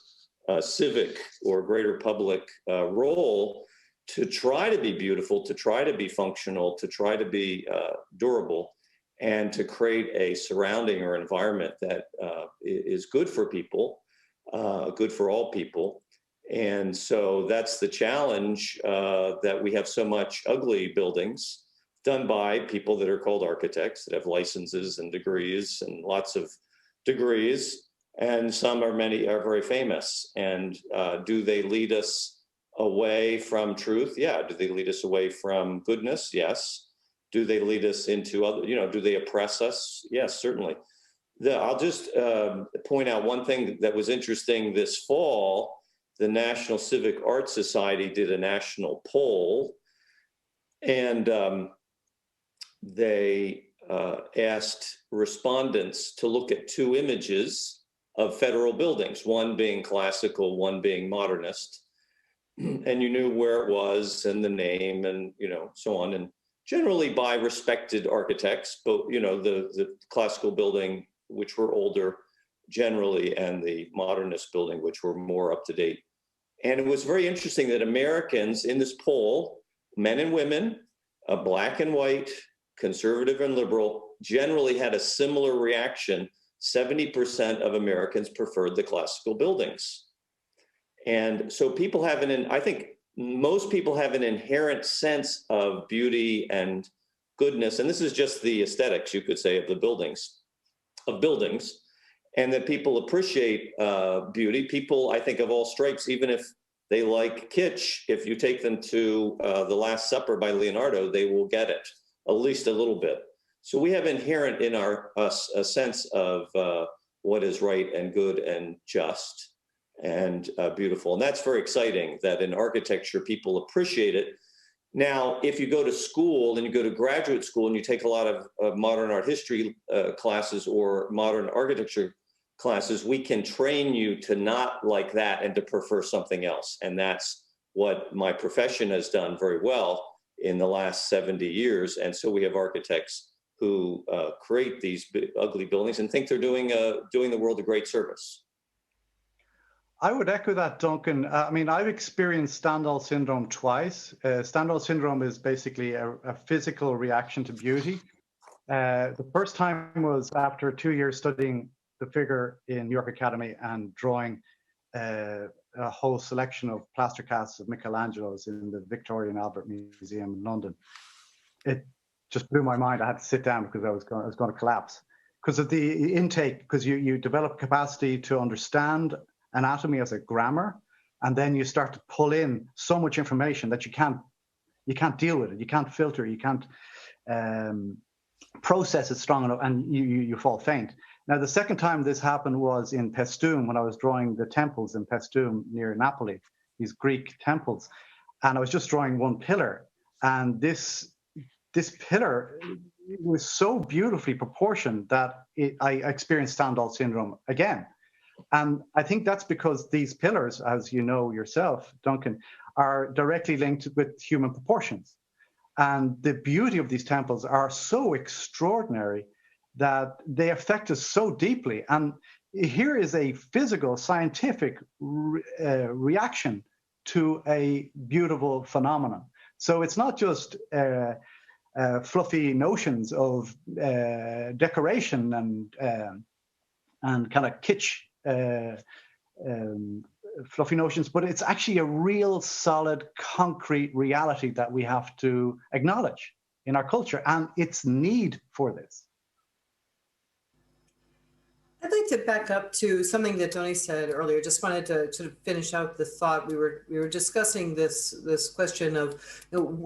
civic or greater public role to try to be beautiful, to try to be functional, to try to be durable, and to create a surrounding or environment that is good for people, good for all people. And so that's the challenge, that we have so much ugly buildings done by people that are called architects, that have licenses and degrees and lots of degrees, and some are very famous. And do they lead us away from truth? Yeah. Do they lead us away from goodness? Yes. Do they lead us into other, do they oppress us? Yes, certainly. I'll just point out one thing that was interesting this fall. The National Civic Arts Society did a national poll, and they asked respondents to look at two images of federal buildings, one being classical, one being modernist. And you knew where it was and the name and, so on. And generally by respected architects, but, the classical building, which were older generally, and the modernist building, which were more up to date. And it was very interesting that Americans in this poll, men and women, black and white, conservative and liberal, generally had a similar reaction. 70% of Americans preferred the classical buildings. And so people have I think most people have an inherent sense of beauty and goodness. And this is just the aesthetics, you could say, of buildings, and that people appreciate beauty. People, I think, of all stripes, even if they like kitsch, if you take them to The Last Supper by Leonardo, they will get it, at least a little bit. So we have inherent in us a sense of what is right and good and just and beautiful. And that's very exciting that in architecture, people appreciate it. Now, if you go to school and you go to graduate school and you take a lot of modern art history classes or modern architecture classes, we can train you to not like that and to prefer something else. And that's what my profession has done very well in the last 70 years. And so we have architects who create these ugly buildings and think they're doing the world a great service. I would echo that, Duncan. I've experienced Stendhal syndrome twice. Stendhal syndrome is basically a physical reaction to beauty. The first time was after 2 years studying the figure in New York Academy and drawing a whole selection of plaster casts of Michelangelo's in the Victoria and Albert Museum in London. It just blew my mind. I had to sit down because I was going to collapse because of the intake, because you develop capacity to understand anatomy as a grammar, and then you start to pull in so much information that you can't deal with it, you can't filter, you can't process it strong enough, and you fall faint. Now, the second time this happened was in Paestum, when I was drawing the temples in Paestum near Napoli, these Greek temples, and I was just drawing one pillar, and this pillar was so beautifully proportioned that I experienced Stendhal syndrome again. And I think that's because these pillars, as you know yourself, Duncan, are directly linked with human proportions. And the beauty of these temples are so extraordinary that they affect us so deeply. And here is a physical, scientific reaction to a beautiful phenomenon. So it's not just fluffy notions of decoration and kind of kitsch fluffy notions, but it's actually a real solid, concrete reality that we have to acknowledge in our culture and its need for this. I'd like to back up to something that Tony said earlier. Just wanted to sort of finish out the thought. We were discussing this question of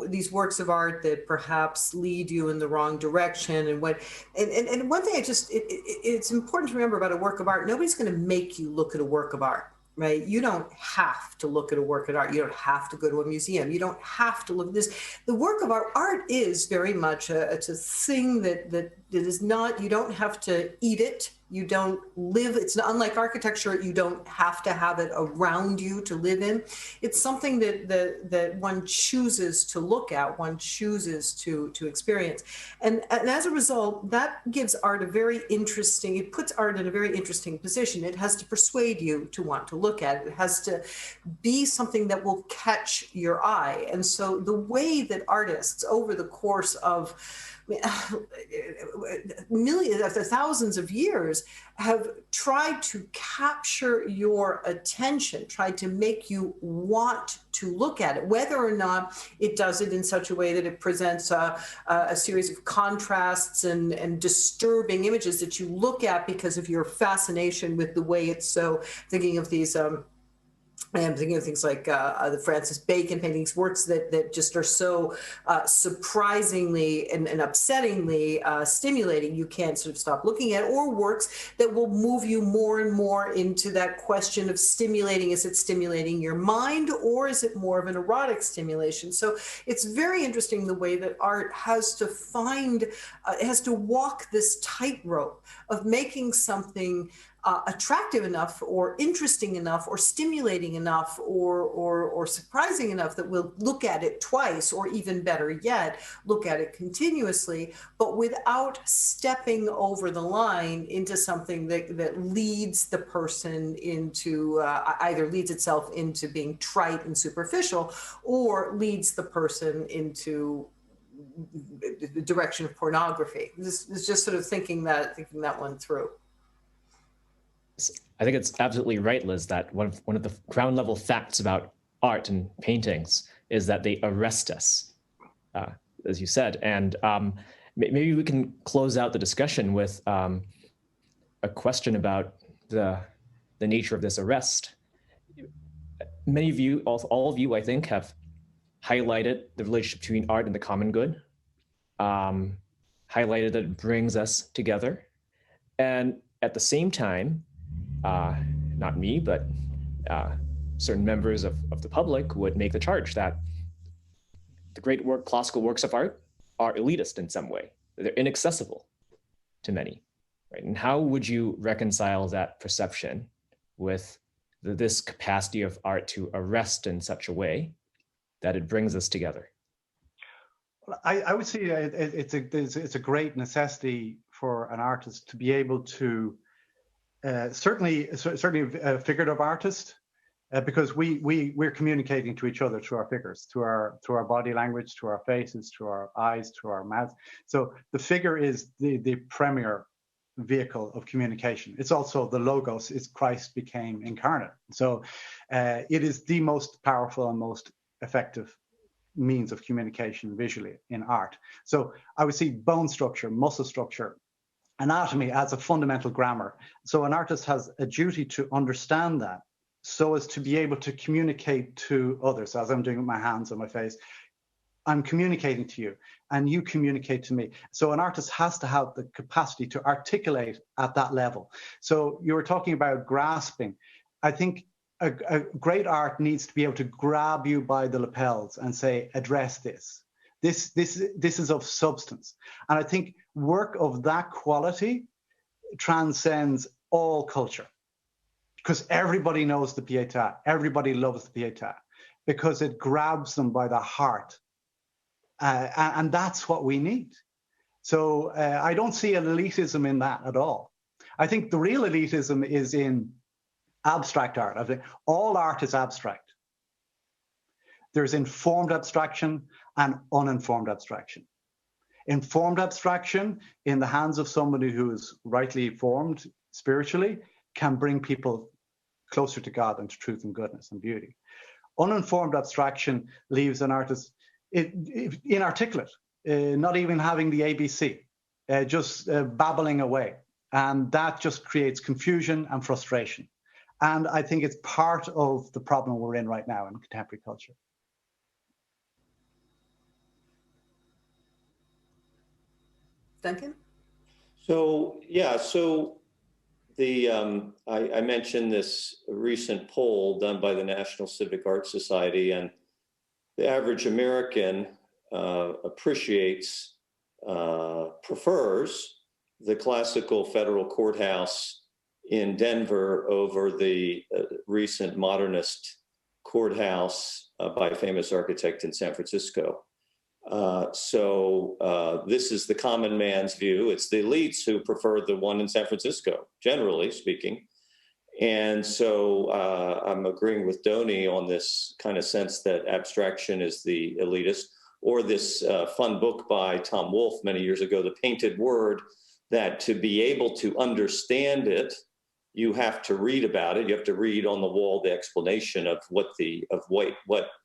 these works of art that perhaps lead you in the wrong direction, and one thing it's important to remember about a work of art. Nobody's going to make you look at a work of art. Right? You don't have to look at a work of art. You don't have to go to a museum. You don't have to look at this. The work of art is very much it's a thing that is not, you don't have to eat it. You don't live, it's not, unlike architecture, you don't have to have it around you to live in. It's something that one chooses to look at, one chooses to experience. And as a result, that gives art it puts art in a very interesting position. It has to persuade you to want to look at it. It has to be something that will catch your eye. And so the way that artists over the course of thousands of years have tried to capture your attention, tried to make you want to look at it, whether or not it does it in such a way that it presents a series of contrasts and disturbing images that you look at because of your fascination with the way it's so, thinking of these I'm thinking of things like the Francis Bacon paintings, works that just are so surprisingly and upsettingly stimulating you can't sort of stop looking at, or works that will move you more and more into that question of stimulating. Is it stimulating your mind, or is it more of an erotic stimulation? So it's very interesting the way that art has to find, has to walk this tightrope of making something attractive enough or interesting enough or stimulating enough or surprising enough that we'll look at it twice, or even better yet, look at it continuously, but without stepping over the line into something that leads the person into either leads itself into being trite and superficial, or leads the person into the direction of pornography. This is just sort of thinking that one through. I think it's absolutely right, Liz, that one of the ground level facts about art and paintings is that they arrest us, as you said. And maybe we can close out the discussion with a question about the nature of this arrest. Many of you, all of you, I think, have highlighted the relationship between art and the common good, highlighted that it brings us together. And at the same time, not me, but certain members of the public would make the charge that the great classical works of art are elitist in some way. They're inaccessible to many, right? And how would you reconcile that perception with this capacity of art to arrest in such a way that it brings us together? I would say it's a great necessity for an artist to be able to certainly a figurative artist, because we're communicating to each other through our figures, through our body language, through our faces, through our eyes, through our mouths. So the figure is the premier vehicle of communication. It's also the logos. It's Christ became incarnate. So it is the most powerful and most effective means of communication visually in art. So I would see bone structure, muscle structure, anatomy as a fundamental grammar. So an artist has a duty to understand that so as to be able to communicate to others. As I'm doing with my hands on my face, I'm communicating to you and you communicate to me. So an artist has to have the capacity to articulate at that level. So you were talking about grasping. I think a great art needs to be able to grab you by the lapels and say, address this. This is of substance. And I think work of that quality transcends all culture, because everybody knows the Pietà. Everybody loves the Pietà because it grabs them by the heart. And that's what we need. So I don't see an elitism in that at all. I think the real elitism is in abstract art. I think all art is abstract. There's informed abstraction and uninformed abstraction. Informed abstraction in the hands of somebody who is rightly formed spiritually can bring people closer to God and to truth and goodness and beauty. Uninformed abstraction leaves an artist inarticulate, not even having the ABC, just babbling away. And that just creates confusion and frustration. And I think it's part of the problem we're in right now in contemporary culture. Duncan? So I mentioned this recent poll done by the National Civic Arts Society, and the average American appreciates, prefers the classical federal courthouse in Denver over the recent modernist courthouse by a famous architect in San Francisco. So this is the common man's view. It's the elites who prefer the one in San Francisco, generally speaking. And so I'm agreeing with Donny on this kind of sense that abstraction is the elitist, or this fun book by Tom Wolfe many years ago, The Painted Word, that to be able to understand it, you have to read about it. You have to read on the wall the explanation of what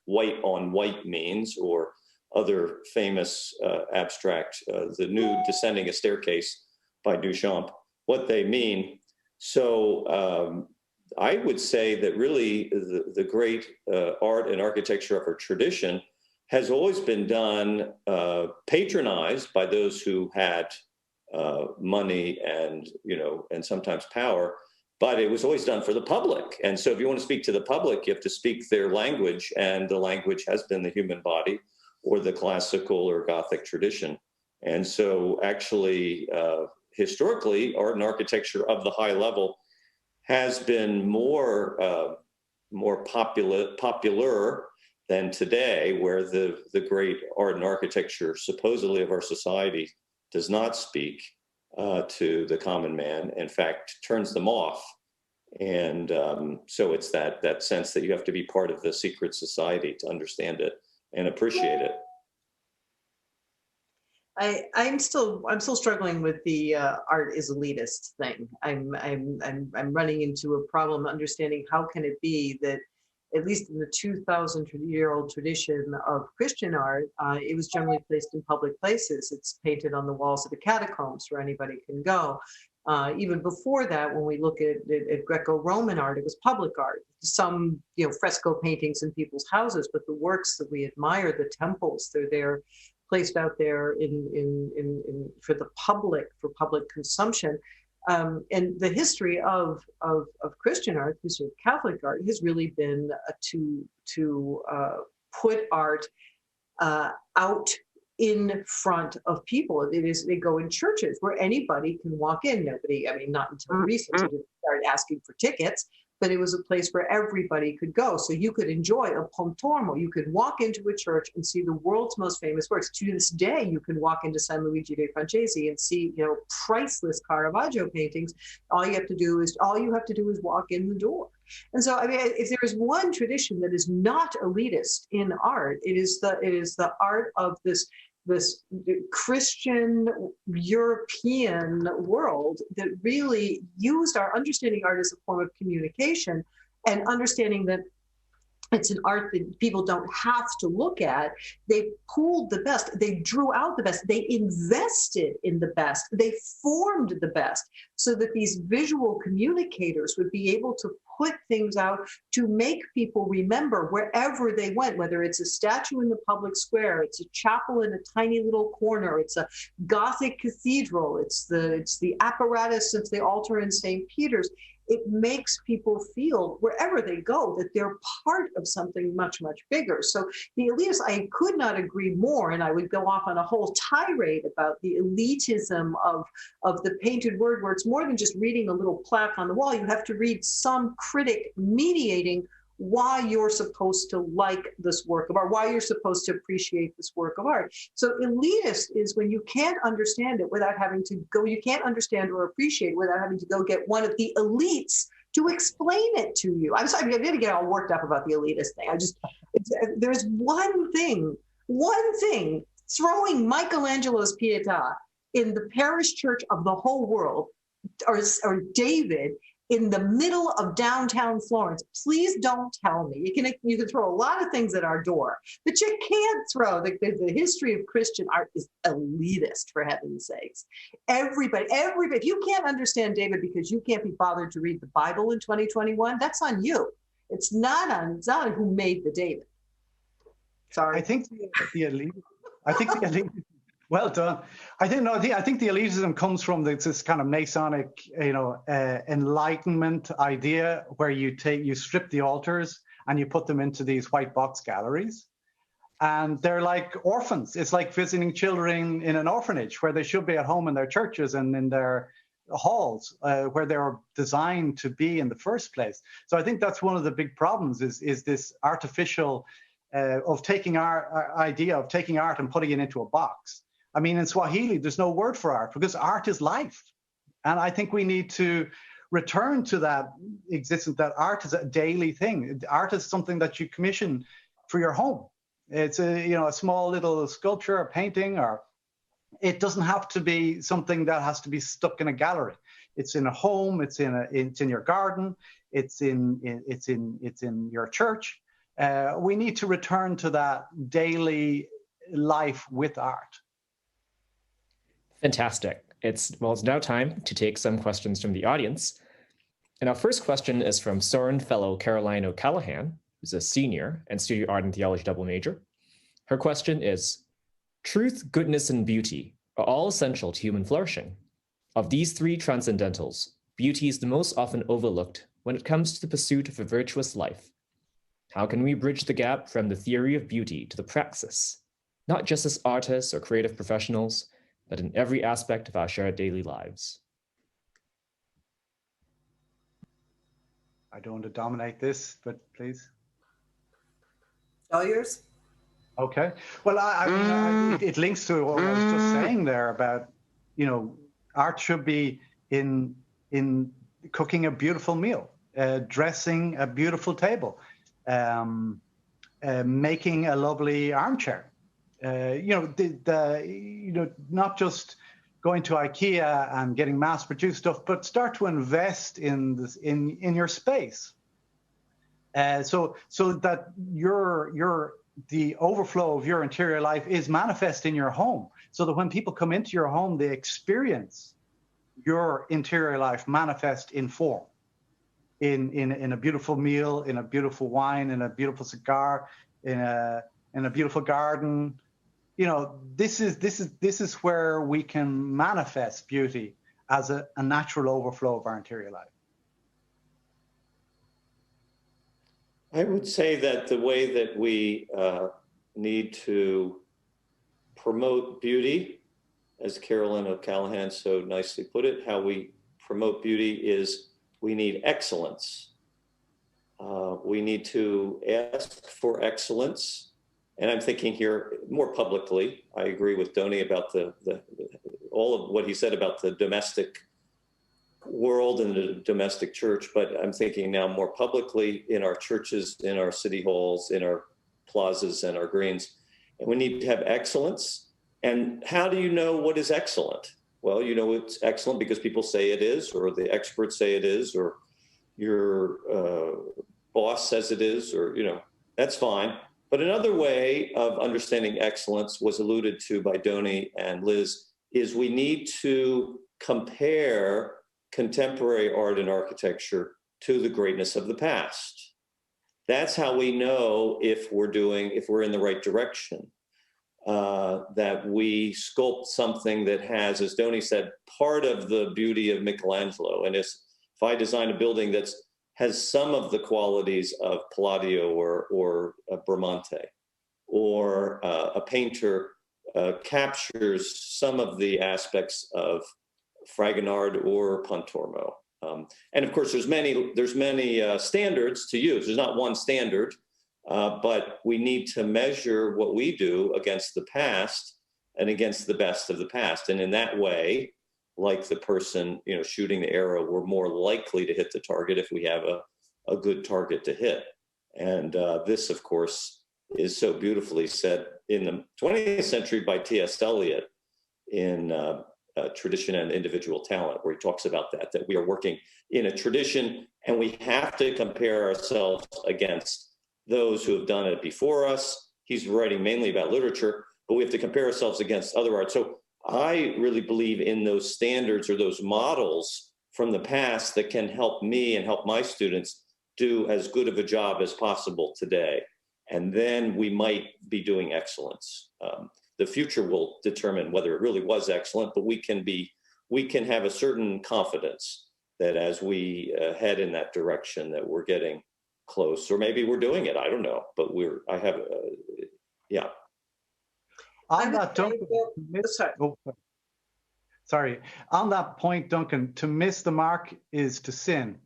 white on white means, or other famous abstract, The Nude Descending a Staircase by Duchamp, what they mean. So I would say that really the great art and architecture of our tradition has always been done, patronized by those who had money and, and sometimes power, but it was always done for the public. And so if you want to speak to the public, you have to speak their language, and the language has been the human body or the classical or Gothic tradition. And so actually, historically, art and architecture of the high level has been more popular than today, where the great art and architecture supposedly of our society does not speak to the common man. In fact, turns them off. And so it's that sense that you have to be part of the secret society to understand it and appreciate it. I'm still struggling with the art is elitist thing. I'm running into a problem understanding how can it be that, at least in the 2,000-year-old tradition of Christian art, it was generally placed in public places. It's painted on the walls of the catacombs where anybody can go. Even before that, when we look at Greco-Roman art, it was public art. Some, fresco paintings in people's houses, but the works that we admire, the temples, they're there, placed out there for the public, for public consumption. And the history of Christian art, the history of Catholic art, has really been to put art out in front of people. They go in churches where anybody can walk in. Not until recently did they start asking for tickets, but it was a place where everybody could go. So you could enjoy a Pontormo. You could walk into a church and see the world's most famous works. To this day, you can walk into San Luigi dei Francesi and see, priceless Caravaggio paintings. All you have to do is walk in the door. And so, if there is one tradition that is not elitist in art, it is the art of this Christian European world that really used our understanding art as a form of communication, and understanding that it's an art that people don't have to look at. They pooled the best. They drew out the best. They invested in the best. They formed the best so that these visual communicators would be able to put things out to make people remember wherever they went, whether it's a statue in the public square, it's a chapel in a tiny little corner, it's a Gothic cathedral, it's the apparatus of the altar in St. Peter's. It makes people feel wherever they go that they're part of something much, much bigger. So the elitists, I could not agree more, and I would go off on a whole tirade about the elitism of the painted word, where it's more than just reading a little plaque on the wall. You have to read some critic mediating why you're supposed to like this work of art, why you're supposed to appreciate this work of art. So elitist is when you can't understand it without having to go, you can't understand or appreciate it without having to go get one of the elites to explain it to you. I'm sorry, I'm going to get all worked up about the elitist thing. There's one thing, throwing Michelangelo's Pietà in the parish church of the whole world, or David, in the middle of downtown Florence. Please don't tell me. You can throw a lot of things at our door, but you can't throw the history of Christian art is elitist, for heaven's sakes. Everybody, if you can't understand David because you can't be bothered to read the Bible in 2021, that's on you. It's not on who made the David. Sorry. I think the elite. Well done. I think the elitism comes from this kind of Masonic, Enlightenment idea, where you strip the altars and you put them into these white box galleries, and they're like orphans. It's like visiting children in an orphanage, where they should be at home in their churches and in their halls, where they were designed to be in the first place. So I think that's one of the big problems is this artificial of taking our idea of taking art and putting it into a box. In Swahili, there's no word for art because art is life. And I think we need to return to that existence, that art is a daily thing. Art is something that you commission for your home. It's a small little sculpture or painting, or it doesn't have to be something that has to be stuck in a gallery. It's in a home, it's in your garden, it's in your church. We need to return to that daily life with art. Fantastic. It's now time to take some questions from the audience. And our first question is from Soren Fellow Caroline O'Callaghan, who's a senior and studied art and theology double major. Her question is, truth, goodness, and beauty are all essential to human flourishing. Of these three transcendentals, beauty is the most often overlooked when it comes to the pursuit of a virtuous life. How can we bridge the gap from the theory of beauty to the praxis, not just as artists or creative professionals, but in every aspect of our shared daily lives? I don't want to dominate this, but please. All yours. Okay. Well, I mean, it links to what I was just saying there about, art should be in cooking a beautiful meal, dressing a beautiful table, making a lovely armchair. Not just going to IKEA and getting mass-produced stuff, but start to invest in this in your space, so that the overflow of your interior life is manifest in your home, so that when people come into your home, they experience your interior life manifest in form, in a beautiful meal, in a beautiful wine, in a beautiful cigar, in a beautiful garden. This is where we can manifest beauty as a natural overflow of our interior life. I would say that the way that we need to promote beauty, as Carolyn O'Callaghan so nicely put it, how we promote beauty is we need excellence. We need to ask for excellence. And I'm thinking here more publicly. I agree with Donny about all of what he said about the domestic world and the domestic church, but I'm thinking now more publicly in our churches, in our city halls, in our plazas and our greens. And we need to have excellence. And how do you know what is excellent? Well, it's excellent because people say it is, or the experts say it is, or your boss says it is, or, that's fine. But another way of understanding excellence was alluded to by Donny and Liz is we need to compare contemporary art and architecture to the greatness of the past. That's how we know if we're in the right direction, that we sculpt something that has, as Donny said, part of the beauty of Michelangelo. And if I design a building that has some of the qualities of Palladio or Bramante, or a painter captures some of the aspects of Fragonard or Pontormo. And of course, there's many standards to use. There's not one standard, but we need to measure what we do against the past and against the best of the past. And in that way, like the person shooting the arrow, we're more likely to hit the target if we have a good target to hit. And this, of course, is so beautifully said in the 20th century by T.S. Eliot in Tradition and Individual Talent, where he talks about that we are working in a tradition and we have to compare ourselves against those who have done it before us. He's writing mainly about literature, but we have to compare ourselves against other art. So I really believe in those standards or those models from the past that can help me and help my students do as good of a job as possible today. And then we might be doing excellence. The future will determine whether it really was excellent, but we can have a certain confidence that as we head in that direction that we're getting close, or maybe we're doing it. I don't know, but yeah. On that, Duncan, on that point, Duncan, to miss the mark is to sin.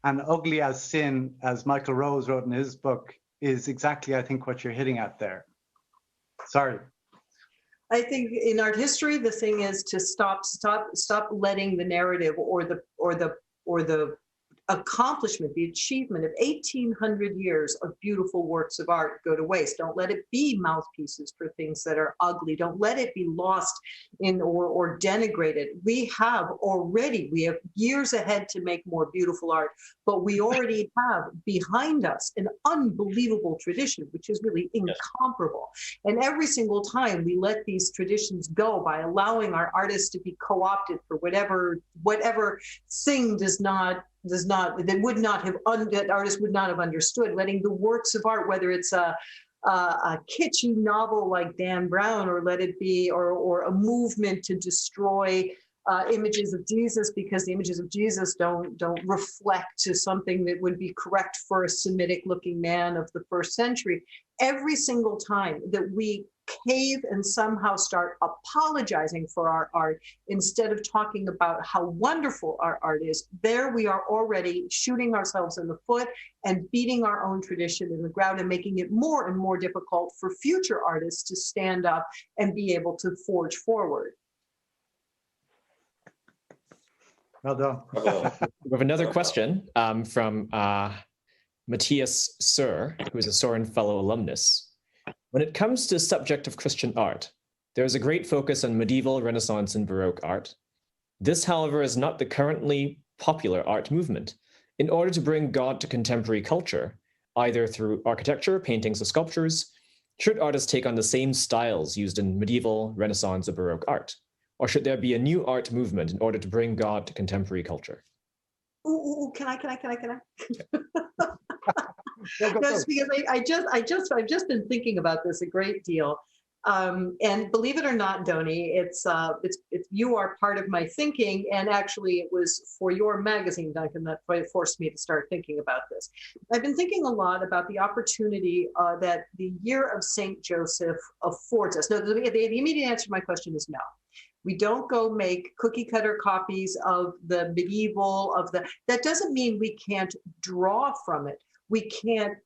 And ugly as sin, as Michael Rose wrote in his book, is exactly, I think, what you're hitting at there. Sorry. I think in art history, the thing is to stop letting the narrative or the accomplishment, the achievement of 1,800 years of beautiful works of art go to waste. Don't let it be mouthpieces for things that are ugly. Don't let it be lost in or denigrated. We have years ahead to make more beautiful art, but we already have behind us an unbelievable tradition, which is really incomparable. And every single time we let these traditions go by allowing our artists to be co-opted for whatever thing does not that would not have, that artists would not have understood, letting the works of art, whether it's a kitschy novel like Dan Brown, or let it be, or a movement to destroy images of Jesus because the images of Jesus don't reflect to something that would be correct for a Semitic-looking man of the first century. Every single time that we cave and somehow start apologizing for our art instead of talking about how wonderful our art is, there we are already shooting ourselves in the foot and beating our own tradition in the ground and making it more and more difficult for future artists to stand up and be able to forge forward. Well done. We have another question from Matthias Sir, who is a Soren Fellow alumnus. When it comes to the subject of Christian art, there is a great focus on medieval, Renaissance, and Baroque art. This, however, is not the currently popular art movement. In order to bring God to contemporary culture, either through architecture, paintings, or sculptures, should artists take on the same styles used in medieval, Renaissance, or Baroque art? Or should there be a new art movement in order to bring God to contemporary culture? Can I? No, because I've just been thinking about this a great deal, and believe it or not, Doni, it's you are part of my thinking, and actually it was for your magazine, Duncan, that forced me to start thinking about this. I've been thinking a lot about the opportunity that the Year of St. Joseph affords us. No, the immediate answer to my question is no. We don't go make cookie cutter copies of the medieval, that doesn't mean we can't draw from it. We can't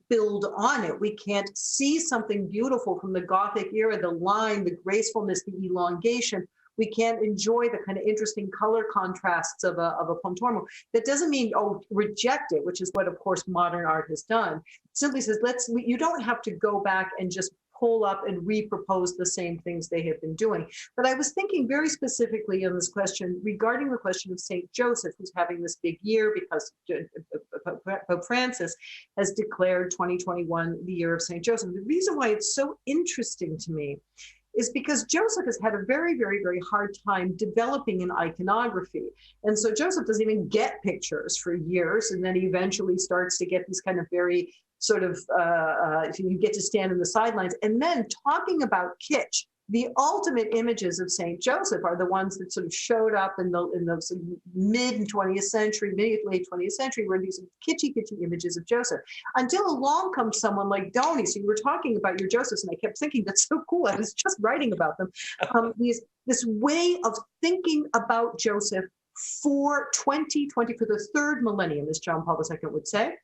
build on it. We can't see something beautiful from the Gothic era, the line, the gracefulness, the elongation. We can't enjoy the kind of interesting color contrasts of a Pontormo. That doesn't mean, reject it, which is what, of course, modern art has done. It simply says, you don't have to go back and just pull up and repropose the same things they have been doing. But I was thinking very specifically on this question regarding the question of St. Joseph, who's having this big year because Pope Francis has declared 2021 the year of St. Joseph. The reason why it's so interesting to me is because Joseph has had a very, very, very hard time developing an iconography. And so Joseph doesn't even get pictures for years, and then he eventually starts to get these kind of very sort of, you get to stand in the sidelines. And then talking about kitsch, the ultimate images of St. Joseph are the ones that sort of showed up in the mid-20th century, mid-late 20th century, were these kitschy images of Joseph. Until along comes someone like Doni. So you were talking about your Josephs, and I kept thinking, that's so cool. I was just writing about them. This way of thinking about Joseph for the third millennium, as John Paul II would say.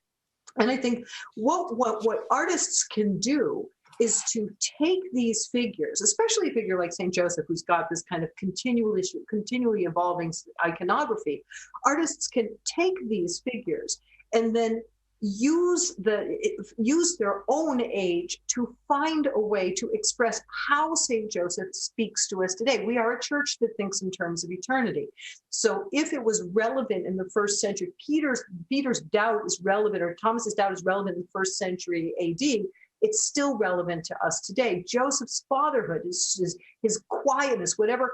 And I think what artists can do is to take these figures, especially a figure like St. Joseph, who's got this kind of continually evolving iconography. Artists can take these figures and then use their own age to find a way to express how St. Joseph speaks to us today. We are a church that thinks in terms of eternity. So if it was relevant in the first century, Peter's doubt is relevant, or Thomas's doubt is relevant in the first century AD, it's still relevant to us today. Joseph's fatherhood is his quietness, whatever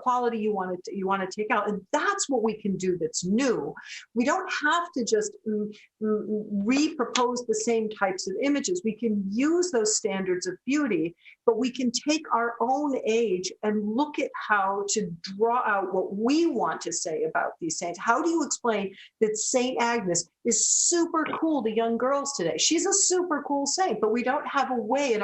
quality you want to take out, and that's what we can do. That's new. We don't have to just repropose the same types of images. We can use those standards of beauty, but we can take our own age and look at how to draw out what we want to say about these saints. How do you explain that Saint Agnes is super cool to young girls today? She's a super cool saint, but we don't have a way,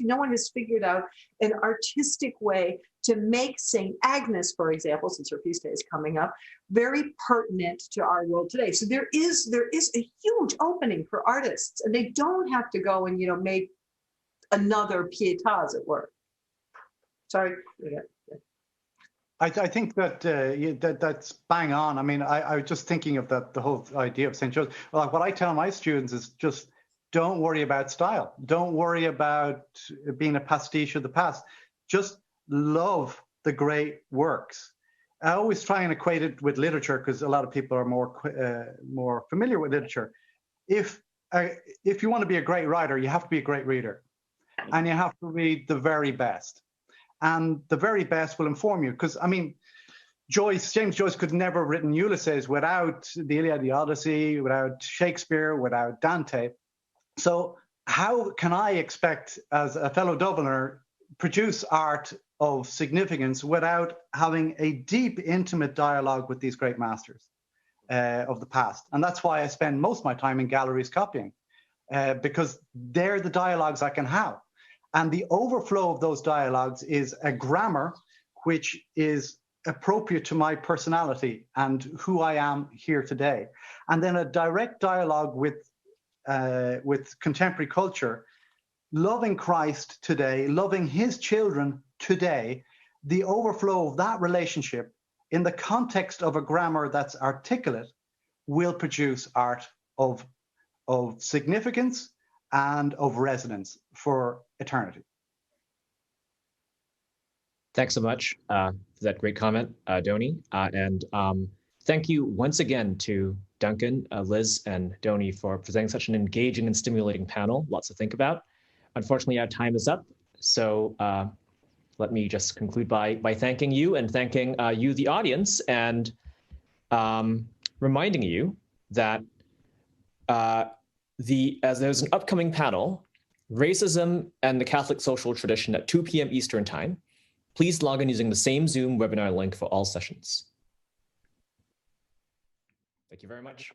no one has figured out an artistic way to make St. Agnes, for example, since her feast day is coming up, very pertinent to our world today. So there is a huge opening for artists, and they don't have to go and make another Pietà, as it were. Sorry. I think that that's bang on. I mean, I was just thinking of the whole idea of St. Joseph. Well, what I tell my students is just don't worry about style. Don't worry about being a pastiche of the past. Just love the great works. I always try and equate it with literature because a lot of people are more familiar with literature. If you want to be a great writer, you have to be a great reader, and you have to read the very best. And the very best will inform you, because I mean, James Joyce could never have written Ulysses without the Iliad, the Odyssey, without Shakespeare, without Dante. So how can I expect, as a fellow Dubliner, produce art of significance without having a deep, intimate dialogue with these great masters of the past? And that's why I spend most of my time in galleries copying, because they're the dialogues I can have. And the overflow of those dialogues is a grammar which is appropriate to my personality and who I am here today. And then a direct dialogue with contemporary culture, loving Christ today, loving his children today, the overflow of that relationship in the context of a grammar that's articulate will produce art of significance and of resonance for eternity. Thanks so much for that great comment, Doni. And thank you once again to Duncan, Liz, and Doni for presenting such an engaging and stimulating panel. Lots to think about. Unfortunately, our time is up. So let me just conclude by thanking you and thanking you, the audience, and reminding you that as there's an upcoming panel, Racism and the Catholic Social Tradition at 2 p.m. Eastern Time. Please log in using the same Zoom webinar link for all sessions. Thank you very much.